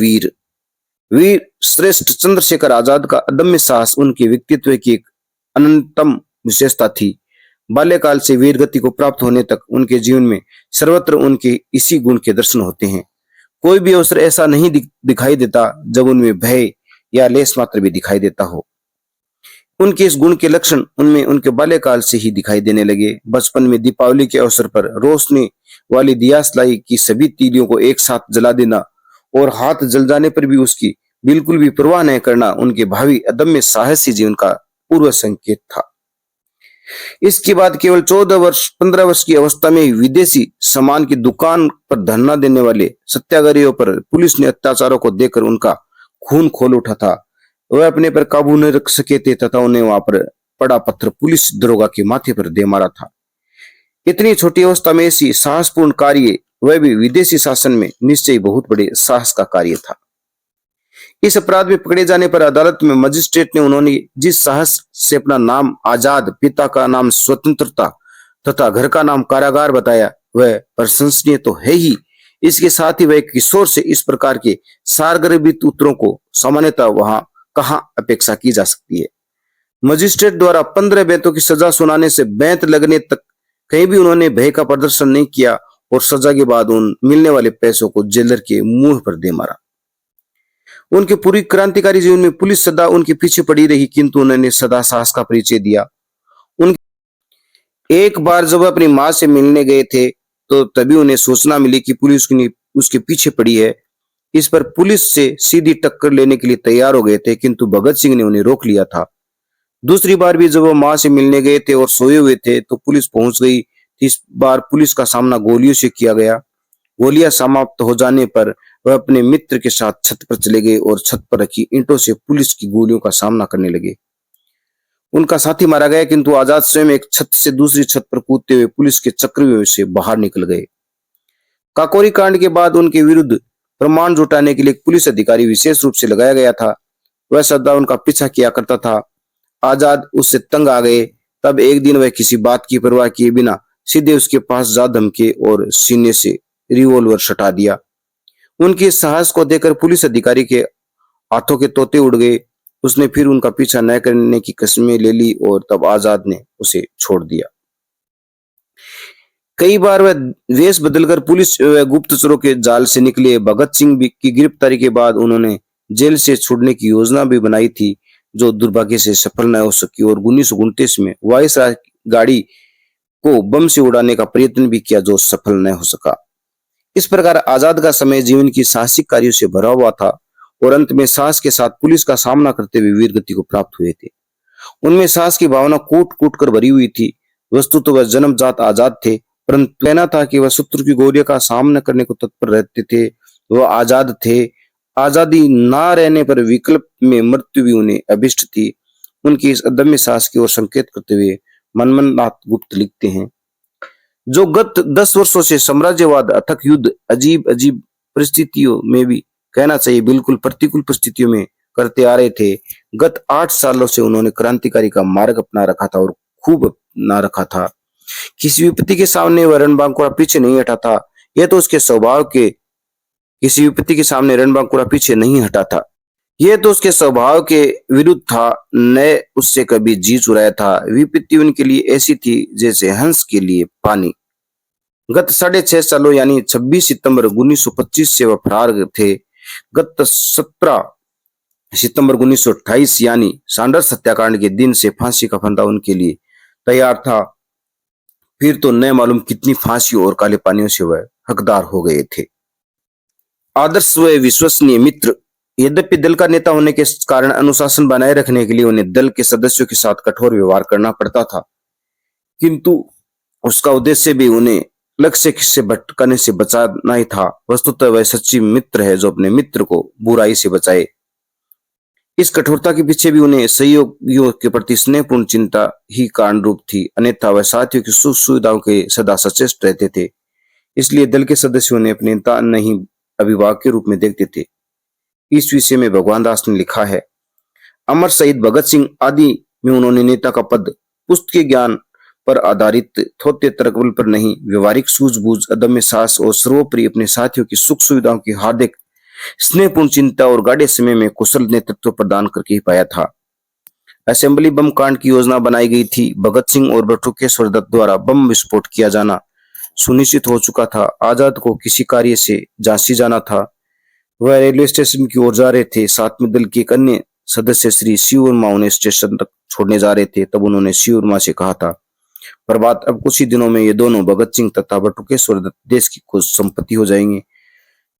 वीर श्रेष्ठ चंद्रशेखर आजाद का अदम्य साहस उनके व्यक्तित्व की एक अनंतम विशेषता थी। बाल्यकाल से वीर गति को प्राप्त होने तक उनके जीवन में सर्वत्र उनके इसी गुण के दर्शन होते हैं। कोई भी अवसर ऐसा नहीं दिखाई देता जब उनमें भय या लेस मात्र भी दिखाई देता हो। उनके इस गुण के लक्षण उनमें उनके बाल्यकाल से ही दिखाई देने लगे। बचपन में दीपावली के अवसर पर रोशनी वाली दियासलाई की सभी तीलियों को एक साथ जला देना और हाथ जल जाने पर भी उसकी बिल्कुल भी परवाह न करना उनके भावी अदम्य साहसी जीवन का पूर्व संकेत था। इसके बाद केवल 15 वर्ष की अवस्था में विदेशी सामान की दुकान पर धरना देने वाले सत्याग्रहियों पर पुलिस ने अत्याचारों को देखकर उनका खून खोल उठा था। वह अपने पर काबू न रख सके थे तथा उन्हें वहां पर पड़ा पत्थर पुलिस दरोगा के माथे पर दे मारा था। इतनी छोटी अवस्था में ऐसी साहसपूर्ण कार्य, वह भी विदेशी शासन में, निश्चय बहुत बड़े साहस का कार्य था। इस अपराध में पकड़े जाने पर अदालत में मजिस्ट्रेट ने उन्होंने जिस साहस से अपना नाम आजाद, पिता का नाम स्वतंत्रता तथा घर का नाम कारागार बताया, वह प्रशंसनीय तो है ही, इसके साथ ही वह किशोर से इस प्रकार के सारगर्भित उत्तरों को सामान्यतः वहां कहाँ अपेक्षा की जा सकती है। मजिस्ट्रेट द्वारा 15 बेंतों की सजा सुनाने से बेंत लगने तक कहीं भी उन्होंने भय का प्रदर्शन नहीं किया और सजा के बाद उन मिलने वाले पैसों को जेलर के मुंह पर दे मारा। उनके पूरी क्रांतिकारी जीवन में पुलिस सदा उनके पीछे पड़ी रही, किंतु उन्होंने सदा साहस का परिचय दिया। उन एक बार जब अपनी माँ से मिलने गए थे तो तभी उन्हें सूचना मिली कि पुलिस उसके पीछे पड़ी है। इस पर पुलिस से सीधी टक्कर लेने के लिए तैयार हो गए थे, किंतु भगत सिंह ने उन्हें रोक लिया था। दूसरी बार भी जब वो माँ से मिलने गए थे और सोए हुए थे तो पुलिस पहुंच गई। इस बार पुलिस का सामना गोलियों से किया गया। गोलियां समाप्त हो जाने पर वह अपने मित्र के साथ छत पर चले गए और छत पर रखी ईंटों से पुलिस की गोलियों का सामना करने लगे। उनका साथी मारा गया, किंतु आजाद स्वयं एक छत से दूसरी छत पर कूदते हुए पुलिस के चक्रव्यूह से बाहर निकल गए। काकोरी कांड के बाद उनके विरुद्ध प्रमाण जुटाने के लिए एक पुलिस अधिकारी विशेष रूप से लगाया गया था। वह सदा उनका पीछा किया करता था। आजाद उससे तंग आ गए। तब एक दिन वह किसी बात की परवाह किए बिना सीधे उसके पास जा धमके और सीने से रिवॉल्वर सटा दिया। उनके साहस को देखकर पुलिस अधिकारी के हाथों के तोते उड़ गए। उसने फिर उनका पीछा न करने की कसमें ले ली और तब आजाद ने उसे छोड़ दिया। कई बार वह वेश बदलकर पुलिस व गुप्तचरों के जाल से निकले। भगत सिंह की गिरफ्तारी के बाद उन्होंने जेल से छूटने की योजना भी बनाई थी, जो दुर्भाग्य से सफल न हो सकी और 1929 में वायसराय गाड़ी को बम से उड़ाने का प्रयत्न भी किया, जो सफल न हो सका। इस प्रकार आजाद का समय जीवन की साहसिक कार्यों से भरा हुआ था और अंत में साहस के साथ पुलिस का सामना करते हुए वीर गति को प्राप्त हुए थे। उनमें साहस की भावना कूट कूट कर भरी हुई थी। वस्तु तो वह जन्मजात आजाद थे, परंतु कहना था कि वह शत्रु की गोलियों का सामना करने को तत्पर रहते थे। वह आजाद थे। आजादी ना रहने पर विकल्प में मृत्यु भी उन्हें अभिष्ट थी। उनकी इस अदम्य साहस की ओर संकेत करते हुए मनमनाथ गुप्त लिखते हैं, जो गत 10 वर्षों से साम्राज्यवाद अथक युद्ध अजीब अजीब परिस्थितियों में भी कहना चाहिए बिल्कुल प्रतिकूल परिस्थितियों में करते आ रहे थे, गत 8 सालों से उन्होंने क्रांतिकारी का मार्ग अपना रखा था और खूब अपना रखा था। किसी विपत्ति के सामने वह रणबांकुरा पीछे नहीं हटा था। यह तो उसके स्वभाव के किसी विपत्ति के सामने रणबांकुरा पीछे नहीं हटा था। यह तो उसके स्वभाव के विरुद्ध था, न उससे कभी जी चुराया था। विपत्ति उनके लिए ऐसी थी जैसे हंस के लिए पानी। गत 6.5 सालों यानी 26 सितंबर 1925 से वह फरार थे। गत 17 सितंबर 1928 यानी सैंडर्स हत्याकांड के दिन से फांसी का फंदा उनके लिए तैयार था। फिर तो न मालूम कितनी फांसियों और काले पानियों से वह हकदार हो गए थे। आदर्श व विश्वसनीय मित्र। यद्यपि दल का नेता होने के कारण अनुशासन बनाए रखने के लिए उन्हें दल के सदस्यों के साथ कठोर व्यवहार करना पड़ता था, किंतु उसका उद्देश्य भी उन्हें लक्ष्य से भटकने से बचाना ही था। वस्तुतः वह सच्ची मित्र है जो अपने मित्र को बुराई से बचाए। इस कठोरता के पीछे भी उन्हें सहयोगियों के प्रति स्नेहपूर्ण चिंता ही कारण रूप थी, अन्यथा वह साथियों की सुख सुविधाओं के सदा सचेष्ट रहते थे। इसलिए दल के सदस्यों ने अपने नेता नहीं अभिभावक के रूप में देखते थे। इस विषय में भगवान दास ने लिखा है, अमर शहीद भगत सिंह आदि में उन्होंने नेता का पद पुस्तकीय ज्ञान पर आधारित थोथे तर्कबल पर नहीं, व्यवहारिक सूझबूझ, अदम्य साहस और सर्वोपरि अपने साथियों की सुख सुविधाओं की हार्दिक स्नेहपूर्ण चिंता और गाढ़े समय में कुशल नेतृत्व प्रदान करके ही पाया था। असेंबली बम कांड की योजना बनाई गई थी। भगत सिंह और बटुकेश्वर दत्त द्वारा बम विस्फोट किया जाना सुनिश्चित हो चुका था। आजाद को किसी कार्य से झांसी जाना था। वह रेलवे स्टेशन की ओर जा रहे थे। साथ में दल के एक अन्य सदस्य श्री शिव वर्मा उन्हें स्टेशन तक छोड़ने जा रहे थे। तब उन्होंने शिव वर्मा से कहा था, प्रभात अब कुछ ही दिनों में ये दोनों भगत सिंह तथा बटुकेश्वर दत्त देश की कुछ संपत्ति हो जाएंगे।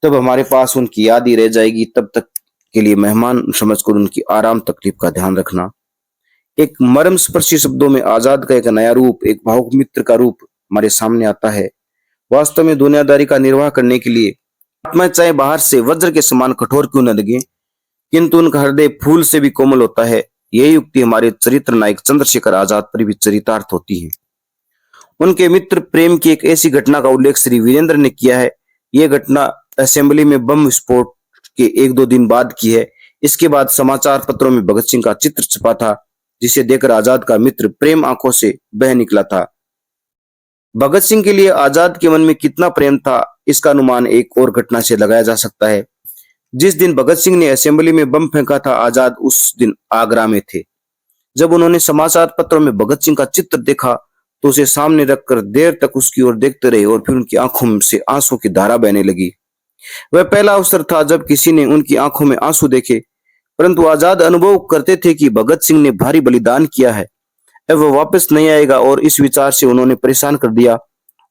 तब हमारे पास उनकी याद ही रह जाएगी। तब तक के लिए मेहमान समझकर उनकी आराम तकलीफ का ध्यान रखना। एक मर्म स्पर्शी शब्दों में आजाद का एक नया रूप, एक भावुक मित्र का रूप हमारे सामने आता है। वास्तव में दुनियादारी का निर्वाह करने के लिए आत्मा चाहे बाहर से वज्र के समान कठोर क्यों न लगे, किंतु उनका हृदय फूल से भी कोमल होता है। यह युक्ति हमारे चरित्र नायक चंद्रशेखर आजाद पर भी चरितार्थ होती है। उनके मित्र प्रेम की एक ऐसी घटना का उल्लेख श्री वीरेंद्र ने किया है। यह घटना असेंबली में बम विस्फोट के 1-2 दिन बाद की है। इसके बाद समाचार पत्रों में भगत सिंह का चित्र छपा था, जिसे देखकर आजाद का मित्र प्रेम आंखों से बह निकला था। भगत सिंह के लिए आजाद के मन में कितना प्रेम था, इसका अनुमान एक और घटना से लगाया जा सकता है। जिस दिन भगत सिंह ने असेंबली में बम फेंका था, आजाद उस दिन आगरा में थे। जब उन्होंने समाचार पत्रों में भगत सिंह का चित्र देखा तो उसे सामने रखकर देर तक उसकी ओर देखते रहे और फिर उनकी आंखों से आंसू की धारा बहने लगी। वह पहला अवसर था जब किसी ने उनकी आंखों में आंसू देखे, परंतु आजाद अनुभव करते थे कि भगत सिंह ने भारी बलिदान किया है, अब वह वापस नहीं आएगा, और इस विचार से उन्होंने परेशान कर दिया।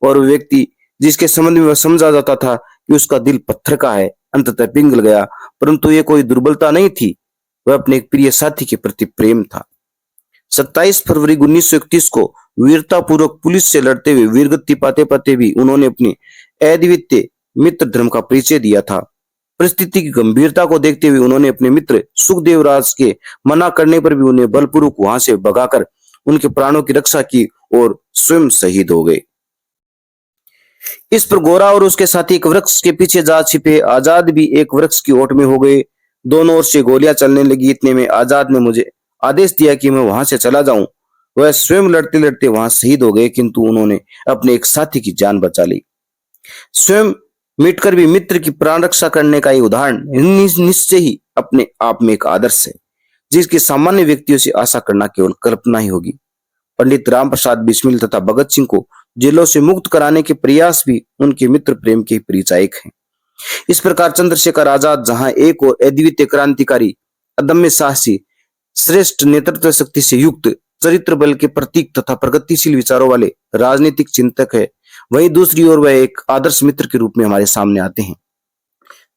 और वह व्यक्ति जिसके संबंध में वह समझा जाता था कि उसका दिल पत्थर का है, अंततः पिघल गया। परंतु यह कोई दुर्बलता नहीं थी, वह अपने एक प्रिय साथी के प्रति प्रेम था। 27 फरवरी 1931 को वीरतापूर्वक पुलिस से लड़ते हुए वीरगति पाते पाते भी उन्होंने अपने अद्वितीय मित्र धर्म का परिचय दिया था। परिस्थिति की गंभीरता को देखते हुए उन्होंने अपने मित्र सुखदेव राज के मना करने पर भी उन्हें बलपूर्वक वहां से भगाकर उनके प्राणों की रक्षा की और स्वयं शहीद हो गए। इस पर गोरा और उसके साथी एक वृक्ष के पीछे जा छिपे। आजाद भी एक वृक्ष की ओट में हो गए। दोनों ओर से गोलियां चलने लगी। इतने में आजाद ने मुझे आदेश दिया कि मैं वहां से चला जाऊं। वह स्वयं लड़ते लड़ते वहां शहीद हो गए, किंतु उन्होंने अपने एक साथी की जान बचा ली। स्वयं मिटकर भी मित्र की प्राण रक्षा करने का ये उदाहरण निश्चय ही अपने आप में एक आदर्श है, जिसकी सामान्य व्यक्तियों से आशा करना केवल कल्पना ही होगी। पंडित राम प्रसाद बिस्मिल तथा भगत सिंह को जेलों से मुक्त कराने के प्रयास भी उनके मित्र प्रेम के परिचायक हैं। इस प्रकार चंद्रशेखर आजाद जहां एक और अद्वितीय क्रांतिकारी, अदम्य साहसी, श्रेष्ठ नेतृत्व शक्ति से युक्त, चरित्र बल के प्रतीक तथा प्रगतिशील विचारों वाले राजनीतिक चिंतक है, वहीं दूसरी ओर वह एक आदर्श मित्र के रूप में हमारे सामने आते हैं।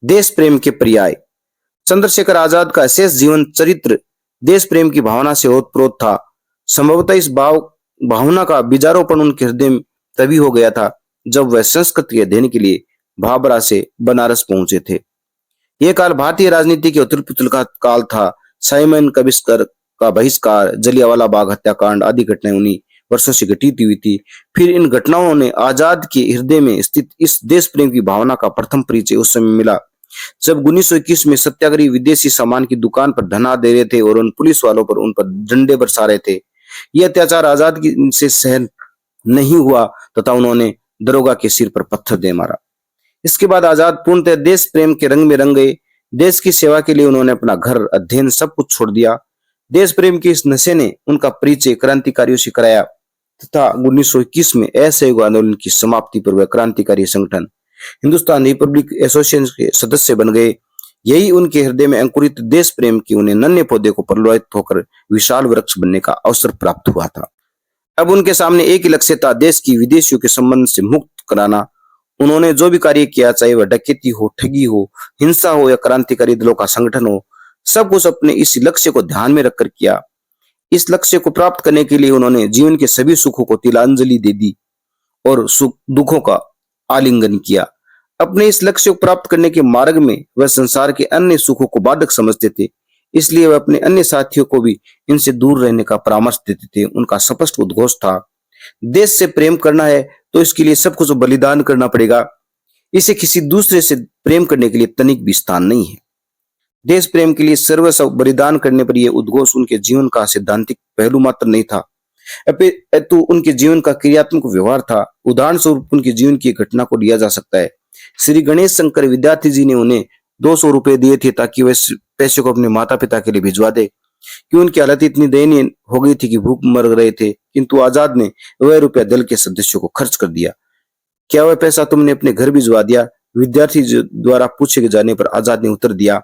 देश प्रेम के पर्याय। चंद्रशेखर आजाद का शेष जीवन चरित्र देश प्रेम की भावना से ओतप्रोत था। संभवतः इस भावना का बीजारोपण उनके हृदय में तभी हो गया था जब वह संस्कृत के अध्ययन के लिए भाभरा से बनारस पहुंचे थे। यह काल भारतीय राजनीति के उथल पुथल का काल था। साइमन कमिश्नर का बहिष्कार, जलियांवाला बाग हत्याकांड आदि घटनाएं उन्हीं वर्षों से घटित हुई थी। फिर इन घटनाओं ने आजाद के हृदय में स्थित इस देश प्रेम की भावना का प्रथम परिचय उस समय मिला जब 1921 में सत्याग्रही विदेशी सामान की दुकान पर धरना दे रहे थे और उन पुलिस वालों पर उन पर डंडे बरसा रहे थे। यह अत्याचार आजाद से सहन नहीं हुआ तथा उन्होंने दरोगा के सिर पर पत्थर दे मारा। इसके बाद आजाद पूर्णतः देश प्रेम के रंग में रंग गए। देश की सेवा के लिए उन्होंने अपना घर, अध्ययन सब कुछ छोड़ दिया। देश प्रेम के इस नशे ने उनका परिचय क्रांतिकारियों से कराया तथा 1921 में असहयोग आंदोलन की समाप्ति पर वह क्रांतिकारी संगठन हिंदुस्तान रिपब्लिक एसोसिएशन के सदस्य बन गए। यही उनके हृदय में अंकुरित देश प्रेम की उन्हें नन्हे पौधे को प्रलोभित होकर विशाल वृक्ष बनने का अवसर प्राप्त हुआ था। अब उनके सामने एक ही लक्ष्य था, देश की विदेशियों के संबंध से मुक्त कराना। उन्होंने जो भी कार्य किया, चाहे वह डकैती हो, ठगी हो, हिंसा हो या क्रांतिकारी दलों का संगठन हो, सब कुछ अपने इस लक्ष्य को ध्यान में रखकर किया। इस लक्ष्य को प्राप्त करने के लिए उन्होंने जीवन के सभी सुखों को तिलांजलि दे दी और सुख दुखों का आलिंगन किया। अपने इस लक्ष्य को प्राप्त करने के मार्ग में वह संसार के अन्य सुखों को बाधक समझते थे, इसलिए वह अपने अन्य साथियों को भी इनसे दूर रहने का परामर्श देते थे। उनका स्पष्ट उद्घोष था, देश से प्रेम करना है तो इसके लिए सब कुछ बलिदान करना पड़ेगा। इसे किसी दूसरे से प्रेम करने के लिए तनिक भी स्थान नहीं है। देश प्रेम के लिए सर्वस्व बलिदान करने पर यह उद्घोष उनके जीवन का सैद्धांतिक पहलू मात्र नहीं था, अपितु उनके जीवन का क्रियात्मक व्यवहार था। उदाहरण स्वरूप उनके जीवन की घटना को लिया जा सकता है। श्री गणेश शंकर विद्यार्थी जी ने उन्हें 200 रुपए दिए थे ताकि वह पैसे को अपने माता पिता के लिए भिजवा दे, कि उनकी हालत इतनी दयनीय हो गई थी कि भूख मर रहे थे, किंतु आजाद ने वह रुपया दल के सदस्यों को खर्च कर दिया। क्या वह पैसा तुमने अपने घर भिजवा दिया? विद्यार्थी द्वारा पूछे जाने पर आजाद ने उत्तर दिया,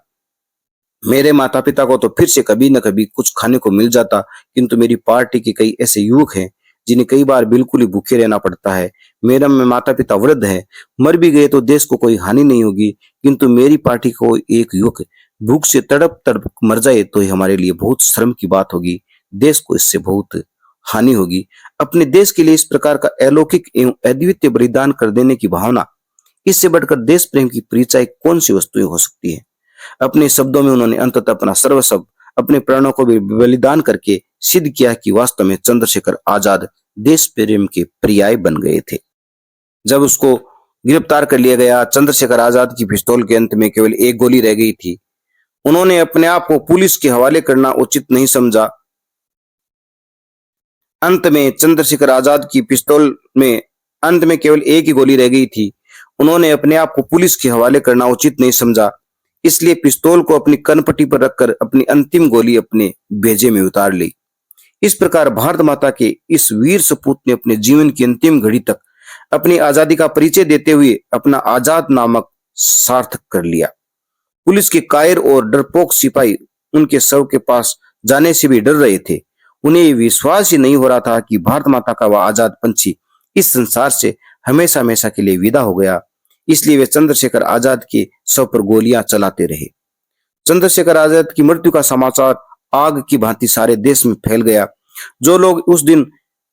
मेरे माता पिता को तो फिर से कभी न कभी कुछ खाने को मिल जाता, किंतु मेरी पार्टी के कई ऐसे युवक हैं जिन्हें कई बार बिल्कुल ही भूखे रहना पड़ता है। मेरा में माता पिता वृद्ध है, मर भी गए तो देश को कोई हानि नहीं होगी, किंतु मेरी पार्टी को एक युवक भूख से तड़प तड़प मर जाए तो हमारे लिए बहुत शर्म की बात होगी, देश को इससे बहुत हानि होगी। अपने देश के लिए इस प्रकार का अलौकिक एवं अद्वितीय बलिदान कर देने की भावना, इससे बढ़कर देश प्रेम की परिचायक कौन सी वस्तुएं हो सकती है। अपने शब्दों में उन्होंने अंततः अपना सर्वस्व, अपने प्राणों को भी बलिदान करके सिद्ध किया कि वास्तव में चंद्रशेखर आजाद देश प्रेम के पर्याय बन गए थे। जब उसको गिरफ्तार कर लिया गया, चंद्रशेखर आजाद की पिस्तौल के अंत में केवल एक गोली रह गई थी। उन्होंने अपने आप को पुलिस के हवाले करना उचित नहीं समझा। अंत में चंद्रशेखर आजाद की पिस्तौल में अंत में केवल एक ही गोली रह गई थी। उन्होंने अपने आप को पुलिस के हवाले करना उचित नहीं समझा, इसलिए पिस्तौल को अपनी कनपट्टी पर रखकर अपनी अंतिम गोली अपने भेजे में उतार ली। इस प्रकार भारत माता के इस वीर सपूत ने अपने जीवन की अंतिम घड़ी तक अपनी आजादी का परिचय देते हुए अपना आजाद नामक सार्थक कर लिया। पुलिस के कायर और डरपोक सिपाही उनके शव के पास जाने से भी डर रहे थे। उन्हें ये विश्वास ही नहीं हो रहा था कि भारत माता का वह आजाद पंछी इस संसार से हमेशा हमेशा के लिए विदा हो गया। इसलिए वे चंद्रशेखर आजाद के शव पर गोलियां चलाते रहे। चंद्रशेखर आजाद की मृत्यु का समाचार आग की भांति सारे देश में फैल गया। जो लोग उस दिन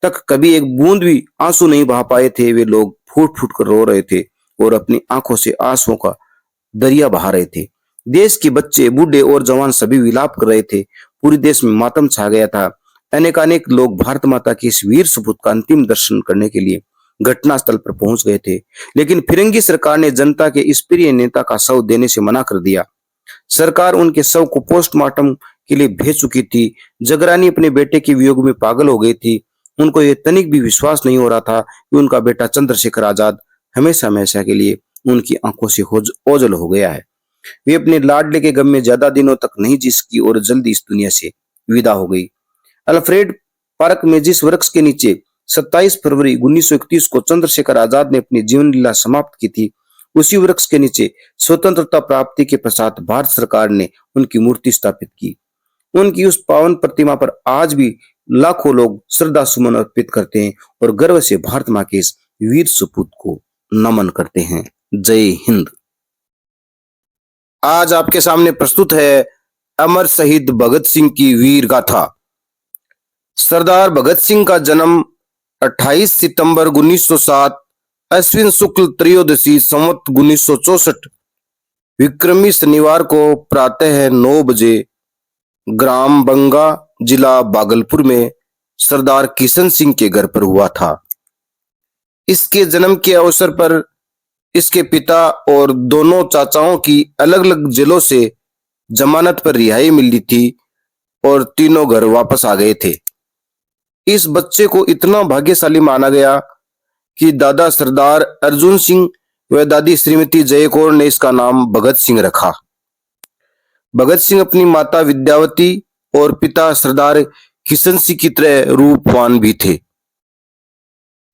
तक कभी एक बूंद भी आंसू नहीं बहा पाए थे, वे लोग फूट फूट कर रो रहे थे और अपनी आंखों से आंसुओं का दरिया बहा रहे थे। देश के बच्चे, बूढ़े और जवान सभी विलाप कर रहे थे। पूरे देश में मातम छा गया था। अनेकानेक लोग भारत माता के इस वीर सपूत का अंतिम दर्शन करने के लिए घटनास्थल पर पहुंच गए थे, लेकिन फिरंगी सरकार ने जनता के इस प्रिय नेता का शव देने से मना कर दिया। सरकार उनके शव को पोस्टमार्टम के लिए भेज चुकी थी। जगरानी अपने बेटे के वियोग में पागल हो गई थी। उनको यह तनिक भी विश्वास नहीं हो रहा था कि उनका बेटा चंद्रशेखर आजाद हमेशा हमेशा के लिए उनकी आंखों से ओझल हो गया है। वे अपने लाडले के गम में ज्यादा दिनों तक नहीं जी सकी और जल्दी इस दुनिया से विदा हो गई। अल्फ्रेड पार्क में जिस वृक्ष के नीचे 27 फरवरी 1931 को चंद्रशेखर आजाद ने अपनी जीवन लीला समाप्त की थी, उसी वृक्ष के नीचे स्वतंत्रता प्राप्ति के पश्चात भारत सरकार ने उनकी मूर्ति स्थापित की। उनकी उस पावन प्रतिमा पर आज भी लाखों लोग श्रद्धा सुमन अर्पित करते हैं और गर्व से भारत मां के इस वीर सपूत को नमन करते हैं। जय हिंद। आज आपके सामने प्रस्तुत है अमर शहीद भगत सिंह की वीर गाथा। सरदार भगत सिंह का जन्म 28 सितंबर 1907 अश्विन शुक्ल त्रयोदशी संवत 1964 विक्रमी शनिवार को प्रातः 9 बजे ग्राम बंगा जिला भागलपुर में सरदार किशन सिंह के घर पर हुआ था। इसके जन्म के अवसर पर इसके पिता और दोनों चाचाओं की अलग अलग जेलों से जमानत पर रिहाई मिली थी और तीनों घर वापस आ गए थे। इस बच्चे को इतना भाग्यशाली माना गया कि दादा सरदार अर्जुन सिंह व दादी श्रीमती जय कौर ने इसका नाम भगत सिंह रखा। भगत सिंह अपनी माता विद्यावती और पिता सरदार किशन सिंह की तरह रूपवान भी थे।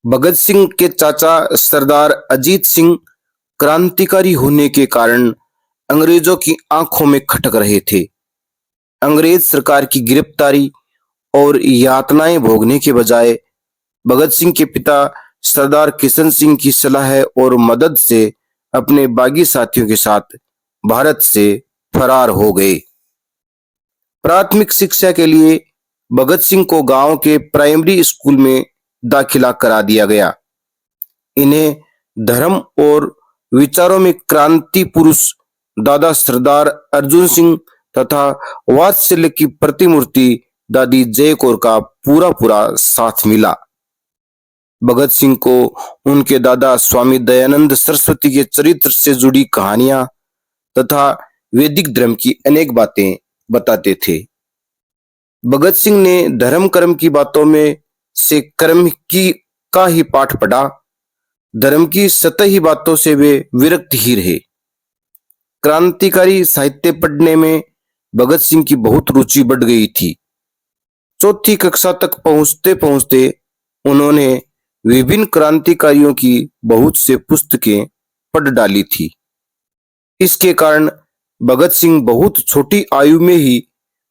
भगत सिंह के चाचा सरदार अजीत सिंह क्रांतिकारी होने के कारण अंग्रेजों की आंखों में खटक रहे थे। अंग्रेज सरकार की गिरफ्तारी और यातनाएं भोगने के बजाय भगत सिंह के पिता सरदार किशन सिंह की सलाह और मदद से अपने बागी साथियों के साथ भारत से फरार हो गए। प्राथमिक शिक्षा के लिए भगत सिंह को गांव के प्राइमरी स्कूल में दाखिला करा दिया गया। इन्हें धर्म और विचारों में क्रांति पुरुष दादा सरदार अर्जुन सिंह तथा वात्सल्य की प्रतिमूर्ति दादी जय कौर का पूरा पूरा साथ मिला। भगत सिंह को उनके दादा स्वामी दयानंद सरस्वती के चरित्र से जुड़ी कहानियां तथा वैदिक धर्म की अनेक बातें बताते थे। भगत सिंह ने धर्म कर्म की बातों में से कर्म की का ही पाठ पढ़ा। धर्म की सतही बातों से वे विरक्त ही रहे। क्रांतिकारी साहित्य पढ़ने में भगत सिंह की बहुत रुचि बढ़ गई थी। चौथी कक्षा तक पहुंचते पहुंचते उन्होंने विभिन्न क्रांतिकारियों की बहुत से पुस्तकें पढ़ डाली थी। इसके कारण भगत सिंह बहुत छोटी आयु में ही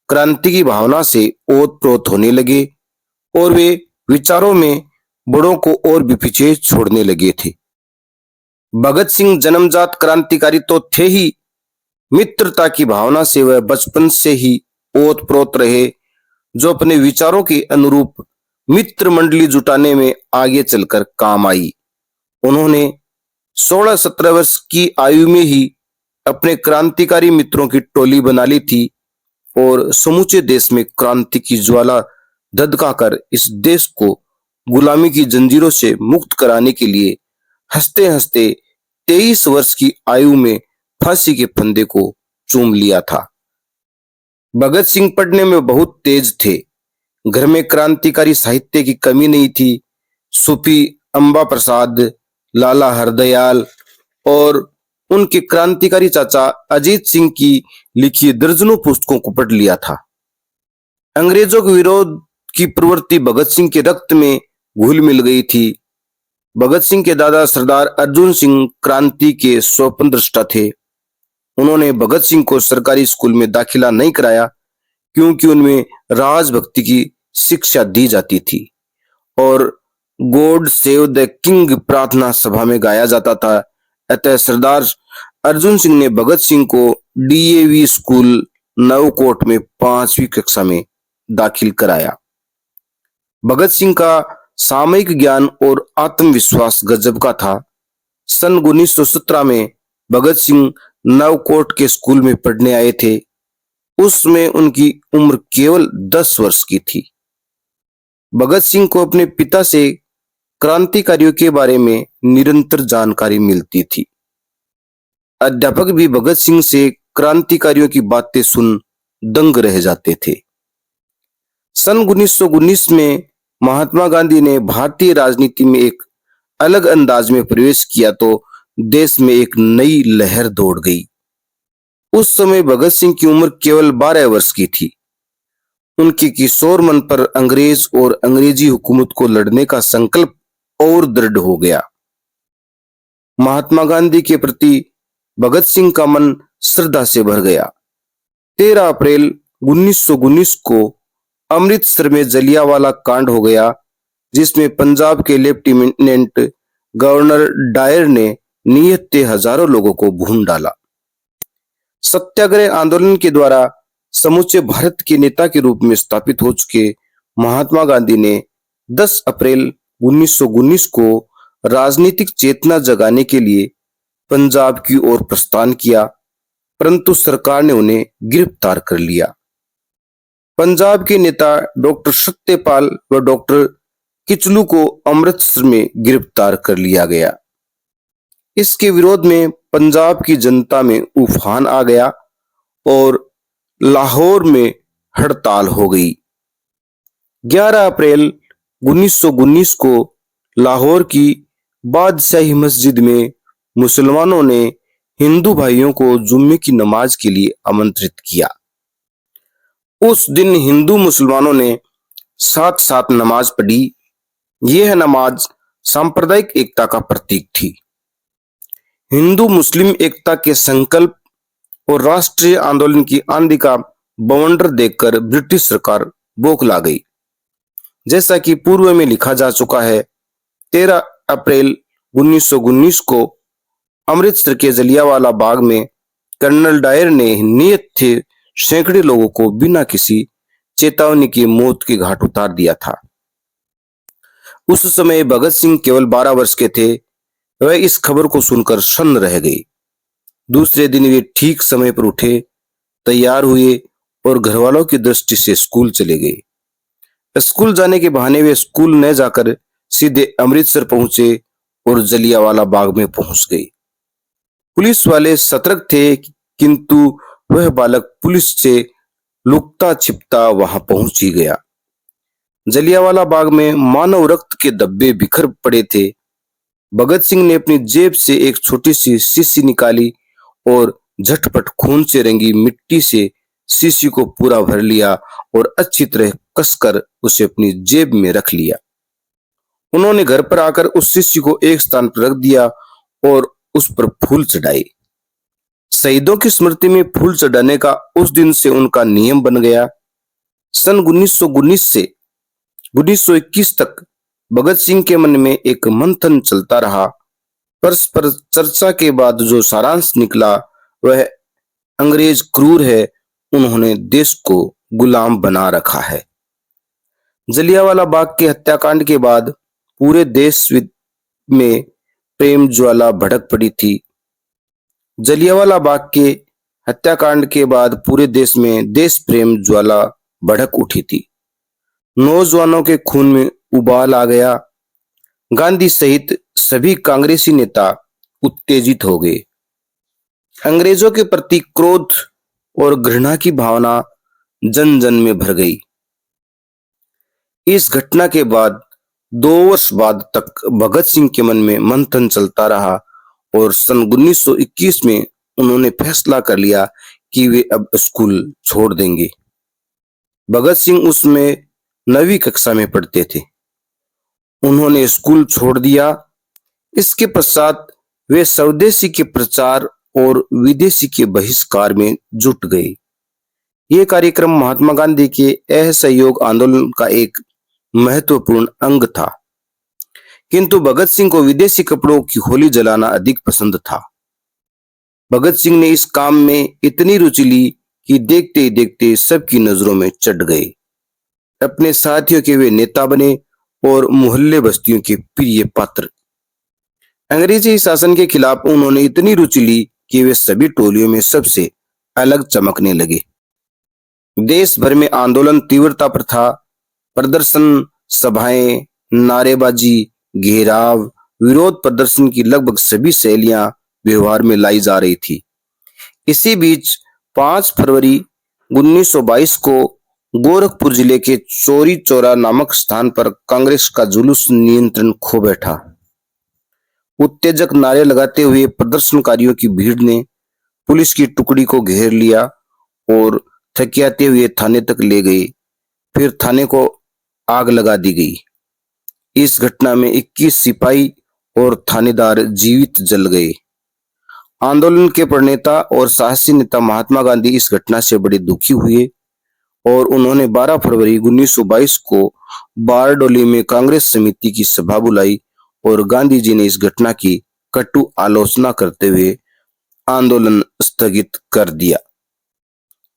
क्रांति की भावना से ओतप्रोत होने लगे और वे विचारों में बड़ों को और भी पीछे छोड़ने लगे थे। भगत सिंह जन्मजात क्रांतिकारी तो थे ही, मित्रता की भावना से वह बचपन से ही ओतप्रोत रहे, जो अपने विचारों के अनुरूप मित्र मंडली जुटाने में आगे चलकर काम आई। उन्होंने 16-17 वर्ष की आयु में ही अपने क्रांतिकारी मित्रों की टोली बना ली थी और समूचे देश में क्रांति की ज्वाला धधकाकर इस देश को गुलामी की जंजीरों से मुक्त कराने के लिए हंसते हंसते 23 वर्ष की आयु में फांसी के फंदे को चूम लिया था। भगत सिंह पढ़ने में बहुत तेज थे। घर में क्रांतिकारी साहित्य की कमी नहीं थी। सूफी अंबा प्रसाद, लाला हरदयाल और उनके क्रांतिकारी चाचा अजीत सिंह की लिखी दर्जनों पुस्तकों को पढ़ लिया था। अंग्रेजों के विरोध की प्रवृत्ति भगत सिंह के रक्त में घुल मिल गई थी। भगत सिंह के दादा सरदार अर्जुन सिंह क्रांति के स्वप्न दृष्टा थे। उन्होंने भगत सिंह को सरकारी स्कूल में दाखिला नहीं कराया क्योंकि उनमें राजभक्ति की शिक्षा दी जाती थी और गॉड सेव द किंग प्रार्थना सभा में गाया जाता था। अतः सरदार अर्जुन सिंह ने भगत सिंह को डीएवी स्कूल नवकोट में 5वीं कक्षा में दाखिल कराया। भगत सिंह का सामयिक ज्ञान और आत्मविश्वास गजब का था। सन 1917 में भगत सिंह नवकोट के स्कूल में पढ़ने आए थे। उसमें उनकी उम्र केवल 10 वर्ष की थी। भगत सिंह को अपने पिता से क्रांतिकारियों के बारे में निरंतर जानकारी मिलती थी। अध्यापक भी भगत सिंह से क्रांतिकारियों की बातें सुन दंग रह जाते थे। सन 1919 में महात्मा गांधी ने भारतीय राजनीति में एक अलग अंदाज में प्रवेश किया तो देश में एक नई लहर दौड़ गई। उस समय भगत सिंह की उम्र केवल 12 वर्ष की थी। उनके किशोर मन पर अंग्रेज और अंग्रेजी हुकूमत को लड़ने का संकल्प और दृढ़ हो गया। महात्मा गांधी के प्रति भगत सिंह का मन श्रद्धा से भर गया। 13 अप्रैल 1919 को अमृतसर में जलियांवाला कांड हो गया, जिसमें पंजाब के लेफ्टिनेंट गवर्नर डायर ने नियत हजारों लोगों को भून डाला। सत्याग्रह आंदोलन के द्वारा समूचे भारत के नेता के रूप में स्थापित हो चुके महात्मा गांधी ने 10 अप्रैल 1919 को राजनीतिक चेतना जगाने के लिए पंजाब की ओर प्रस्थान किया, परंतु सरकार ने उन्हें गिरफ्तार कर लिया। पंजाब के नेता डॉक्टर सत्यपाल व डॉक्टर किचलू को अमृतसर में गिरफ्तार कर लिया गया। इसके विरोध में पंजाब की जनता में उफान आ गया और लाहौर में हड़ताल हो गई। 11 अप्रैल 1919 को लाहौर की बादशाही मस्जिद में मुसलमानों ने हिंदू भाइयों को जुम्मे की नमाज के लिए आमंत्रित किया। उस दिन हिंदू मुसलमानों ने साथ साथ नमाज पढ़ी। यह नमाज सांप्रदायिक एकता का प्रतीक थी। हिंदू मुस्लिम एकता के संकल्प और राष्ट्रीय आंदोलन की आंधी का बवंडर देखकर ब्रिटिश सरकार बौखला गई। जैसा कि पूर्व में लिखा जा चुका है, 13 अप्रैल 1919 को अमृतसर के जलियांवाला बाग में कर्नल डायर ने नियत थे सैकड़े लोगों को बिना किसी चेतावनी के मौत के घाट उतार दिया था। उस समय भगत सिंह केवल 12 वर्ष के थे। वह इस खबर को सुनकर सन्न रह गई। दूसरे दिन वे ठीक समय पर उठे, तैयार हुए और घरवालों की दृष्टि से स्कूल चले गए। स्कूल जाने के बहाने वे स्कूल न जाकर सीधे अमृतसर पहुंचे और जलियांवाला बाग में पहुंच गए। पुलिस वाले सतर्क थे, किंतु वह बालक पुलिस से लुकता छिपता वहां पहुंच ही गया। जलियांवाला बाग में मानव रक्त के धब्बे बिखर पड़े थे। भगत सिंह ने अपनी जेब से एक छोटी सी शीशी निकाली और झटपट खून से रंगी मिट्टी से शीशी को पूरा भर लिया और अच्छी तरह कसकर उसे अपनी जेब में रख लिया। उन्होंने घर पर आकर उस शीशी को एक स्थान पर रख दिया और उस पर फूल चढ़ाए। शहीदों की स्मृति में फूल चढ़ाने का उस दिन से उनका नियम बन गया। सन 1919 से 1921 तक भगत सिंह के मन में एक मंथन चलता रहा। परस्पर चर्चा के बाद जो सारांश निकला वह अंग्रेज क्रूर है, उन्होंने देश को गुलाम बना रखा है। जलियांवाला बाग के हत्याकांड के बाद पूरे देश में प्रेम ज्वाला भड़क पड़ी थी। जलियांवाला बाग के हत्याकांड के बाद पूरे देश में देश प्रेम ज्वाला भड़क उठी थी। नौजवानों के खून में उबाल आ गया। गांधी सहित सभी कांग्रेसी नेता उत्तेजित हो गए। अंग्रेजों के प्रति क्रोध और घृणा की भावना जन जन में भर गई। इस घटना के बाद 2 वर्ष बाद तक भगत सिंह के मन में मंथन चलता रहा और सन 1921 में उन्होंने फैसला कर लिया कि वे अब स्कूल छोड़ देंगे। भगत सिंह उसमें 9वीं कक्षा में पढ़ते थे। उन्होंने स्कूल छोड़ दिया। इसके पश्चात वे स्वदेशी के प्रचार और विदेशी के बहिष्कार में जुट गए। ये कार्यक्रम महात्मा गांधी के असहयोग आंदोलन का एक महत्वपूर्ण अंग था, किंतु भगत सिंह को विदेशी कपड़ों की होली जलाना अधिक पसंद था। भगत सिंह ने इस काम में इतनी रुचि ली कि देखते ही देखते सबकी नजरों में चढ़ गए। अपने साथियों के वे नेता बने और मोहल्ले बस्तियों के प्रिय पात्र। अंग्रेजी शासन के खिलाफ उन्होंने इतनी रुचि ली कि वे सभी टोलियों में सबसे अलग चमकने लगे। देश भर में आंदोलन तीव्रता पर था। प्रदर्शन, सभाएं, नारेबाजी, घेराव, विरोध प्रदर्शन की लगभग सभी शैलियां व्यवहार में लाई जा रही थी। इसी बीच 5 फरवरी 1922 को गोरखपुर जिले के चौरी चौरा नामक स्थान पर कांग्रेस का जुलूस नियंत्रण खो बैठा। उत्तेजक नारे लगाते हुए प्रदर्शनकारियों की भीड़ ने पुलिस की टुकड़ी को घेर लिया और थकियाते हुए थाने तक ले गए। फिर थाने को आग लगा दी गई। इस घटना में 21 सिपाही और थानेदार जीवित जल गए। आंदोलन के प्रणेता और साहसी नेता महात्मा गांधी इस घटना से बड़े दुखी हुए और उन्होंने 12 फरवरी 1922 को बारडोली में कांग्रेस समिति की सभा बुलाई और गांधी जी ने इस घटना की कटु आलोचना करते हुए आंदोलन स्थगित कर दिया।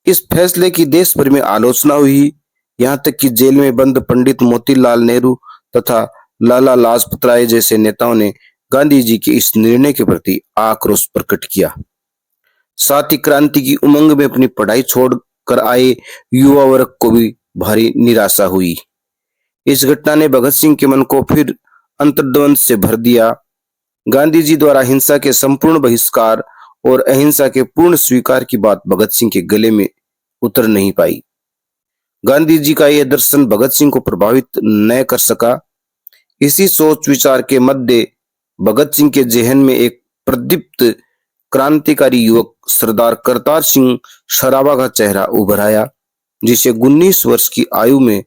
इस फैसले की देश भर में आलोचना हुई, यहाँ तक कि जेल में बंद पंडित मोतीलाल नेहरू तथा लाला लाजपत राय जैसे नेताओं ने गांधी जी के इस निर्णय के प्रति आक्रोश प्रकट किया। साथ ही क्रांति की उमंग में अपनी पढ़ाई छोड़कर आए युवा वर्ग को भी भारी निराशा हुई। इस घटना ने भगत सिंह के मन को फिर अंतर्द्वंद से भर दिया। गांधी जी द्वारा हिंसा के संपूर्ण बहिष्कार और अहिंसा के पूर्ण स्वीकार की बात भगत सिंह के गले में उतर नहीं पाई। गांधी जी का यह दर्शन भगत सिंह को प्रभावित न कर सका। इसी सोच विचार के मध्य भगत सिंह के जहन में एक प्रदीप्त क्रांतिकारी युवक सरदार करतार सिंह सराबा का चेहरा उभर आया, जिसे 19 वर्ष की आयु में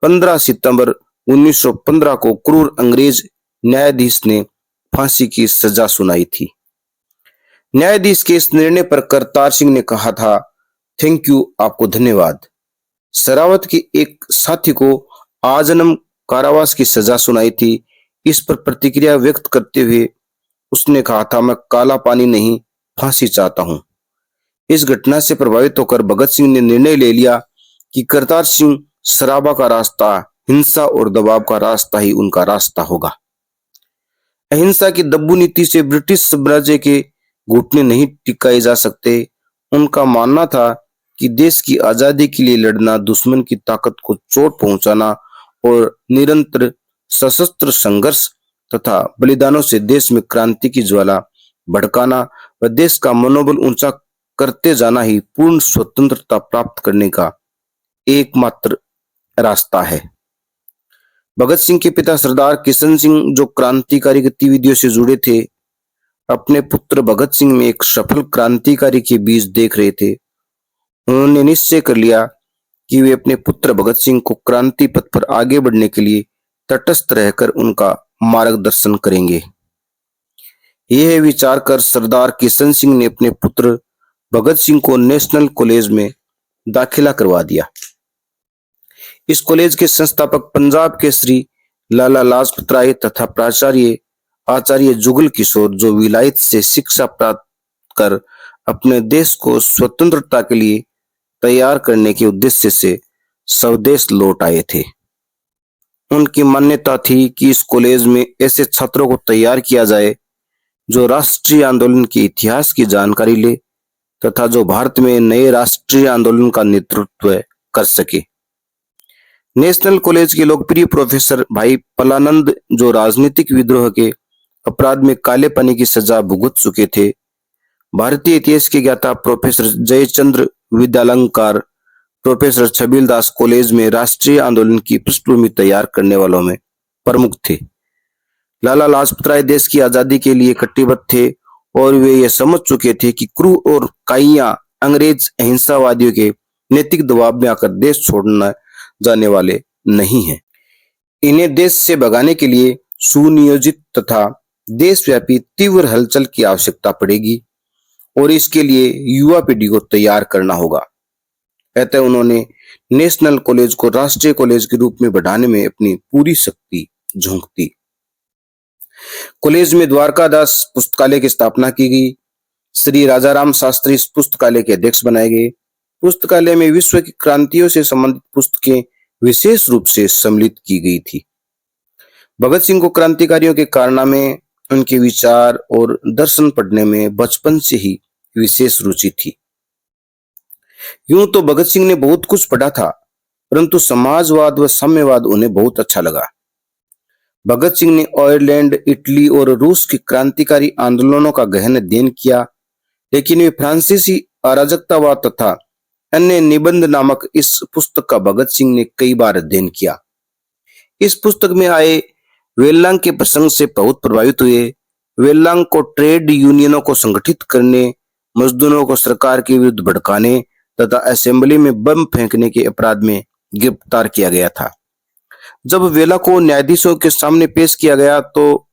15 सितंबर 1915 को क्रूर अंग्रेज न्यायाधीश ने फांसी की सजा सुनाई थी। न्यायाधीश के इस निर्णय पर करतार सिंह ने कहा था, थैंक यू, आपको धन्यवाद। सरावत के एक साथी को आजीवन कारावास की सजा सुनाई थी। इस पर प्रतिक्रिया व्यक्त करते हुए उसने कहा था, मैं काला पानी नहीं, फांसी चाहता हूं। इस घटना से प्रभावित होकर भगत सिंह ने निर्णय ले लिया कि करतार सिंह सराबा का रास्ता, हिंसा और दबाव का रास्ता ही उनका रास्ता होगा। अहिंसा की दब्बू नीति से ब्रिटिश साम्राज्य के घुटने नहीं टिकाए जा सकते। उनका मानना था कि देश की आजादी के लिए लड़ना, दुश्मन की ताकत को चोट पहुंचाना और निरंतर सशस्त्र संघर्ष तथा बलिदानों से देश में क्रांति की ज्वाला भड़काना व देश का मनोबल ऊंचा करते जाना ही पूर्ण स्वतंत्रता प्राप्त करने का एकमात्र रास्ता है। भगत सिंह के पिता सरदार किशन सिंह, जो क्रांतिकारी गतिविधियों से जुड़े थे, अपने पुत्र भगत सिंह में एक सफल क्रांतिकारी के बीज देख रहे थे। उन्होंने निश्चय कर लिया कि वे अपने पुत्र भगत सिंह को क्रांति पथ पर आगे बढ़ने के लिए तटस्थ रहकर उनका मार्गदर्शन करेंगे। यह विचार कर सरदार किशन सिंह ने अपने पुत्र भगत सिंह को नेशनल कॉलेज में दाखिला करवा दिया। इस कॉलेज के संस्थापक पंजाब के श्री लाला लाजपत राय तथा प्राचार्य आचार्य जुगल किशोर, जो विलायत से शिक्षा प्राप्त कर अपने देश को स्वतंत्रता के लिए तैयार करने के उद्देश्य से स्वदेश लौट आए थे। उनकी मान्यता थी कि इस कॉलेज में ऐसे छात्रों को तैयार किया जाए जो राष्ट्रीय आंदोलन के इतिहास की जानकारी ले तथा जो भारत में नए राष्ट्रीय आंदोलन का नेतृत्व कर सके। नेशनल कॉलेज के लोकप्रिय प्रोफेसर भाई पलानंद, जो राजनीतिक विद्रोह के अपराध में काले पानी की सजा भुगत चुके थे, भारतीय इतिहास के ज्ञाता प्रोफेसर जयचंद्र विद्यालंकार, प्रोफेसर छबील दास कॉलेज में राष्ट्रीय आंदोलन की पृष्ठभूमि तैयार करने वालों में प्रमुख थे। लाला लाजपत राय देश की आजादी के लिए कटिबद्ध थे और वे ये समझ चुके थे कि क्रू और काइयां अंग्रेज अहिंसावादियों के नैतिक दबाव में आकर देश छोड़ना जाने वाले नहीं हैं। इन्हें देश से भगाने के लिए सुनियोजित तथा देशव्यापी तीव्र हलचल की आवश्यकता पड़ेगी और इसके लिए युवा पीढ़ी को तैयार करना होगा। अतः उन्होंने नेशनल कॉलेज को राष्ट्रीय कॉलेज के रूप में बढ़ाने में अपनी पूरी शक्ति झोंक दी। कॉलेज में द्वारकादास पुस्तकालय की स्थापना की गई। श्री राजाराम शास्त्री इस पुस्तकालय के अध्यक्ष बनाए गए। पुस्तकालय में विश्व की क्रांतियों से संबंधित पुस्तकें विशेष रूप से सम्मिलित की गई थी। भगत सिंह को क्रांतिकारियों के कारनामे, उनके विचार और दर्शन पढ़ने में बचपन से ही विशेष रुचि थी। यूं तो भगत सिंह ने बहुत कुछ पढ़ा था, परंतु समाजवाद व साम्यवाद उन्हें बहुत अच्छा लगा। भगत सिंह ने आयरलैंड, इटली और रूस के क्रांतिकारी आंदोलनों का गहन अध्ययन किया, लेकिन वे फ्रांसीसी अराजकतावाद तथा अन्य निबंध नामक इस पुस्तक का भगत सिंह ने कई बार अध्ययन किया। इस पुस्तक में आए वेल्लांग के प्रसंग से बहुत प्रभावित हुए। वेल्लांग को ट्रेड यूनियनों को संगठित करने, मजदूरों को सरकार के विरुद्ध भड़काने तथा असेंबली में बम फेंकने के अपराध में गिरफ्तार किया गया था। जब वेला को न्यायाधीशों के सामने पेश किया गया तो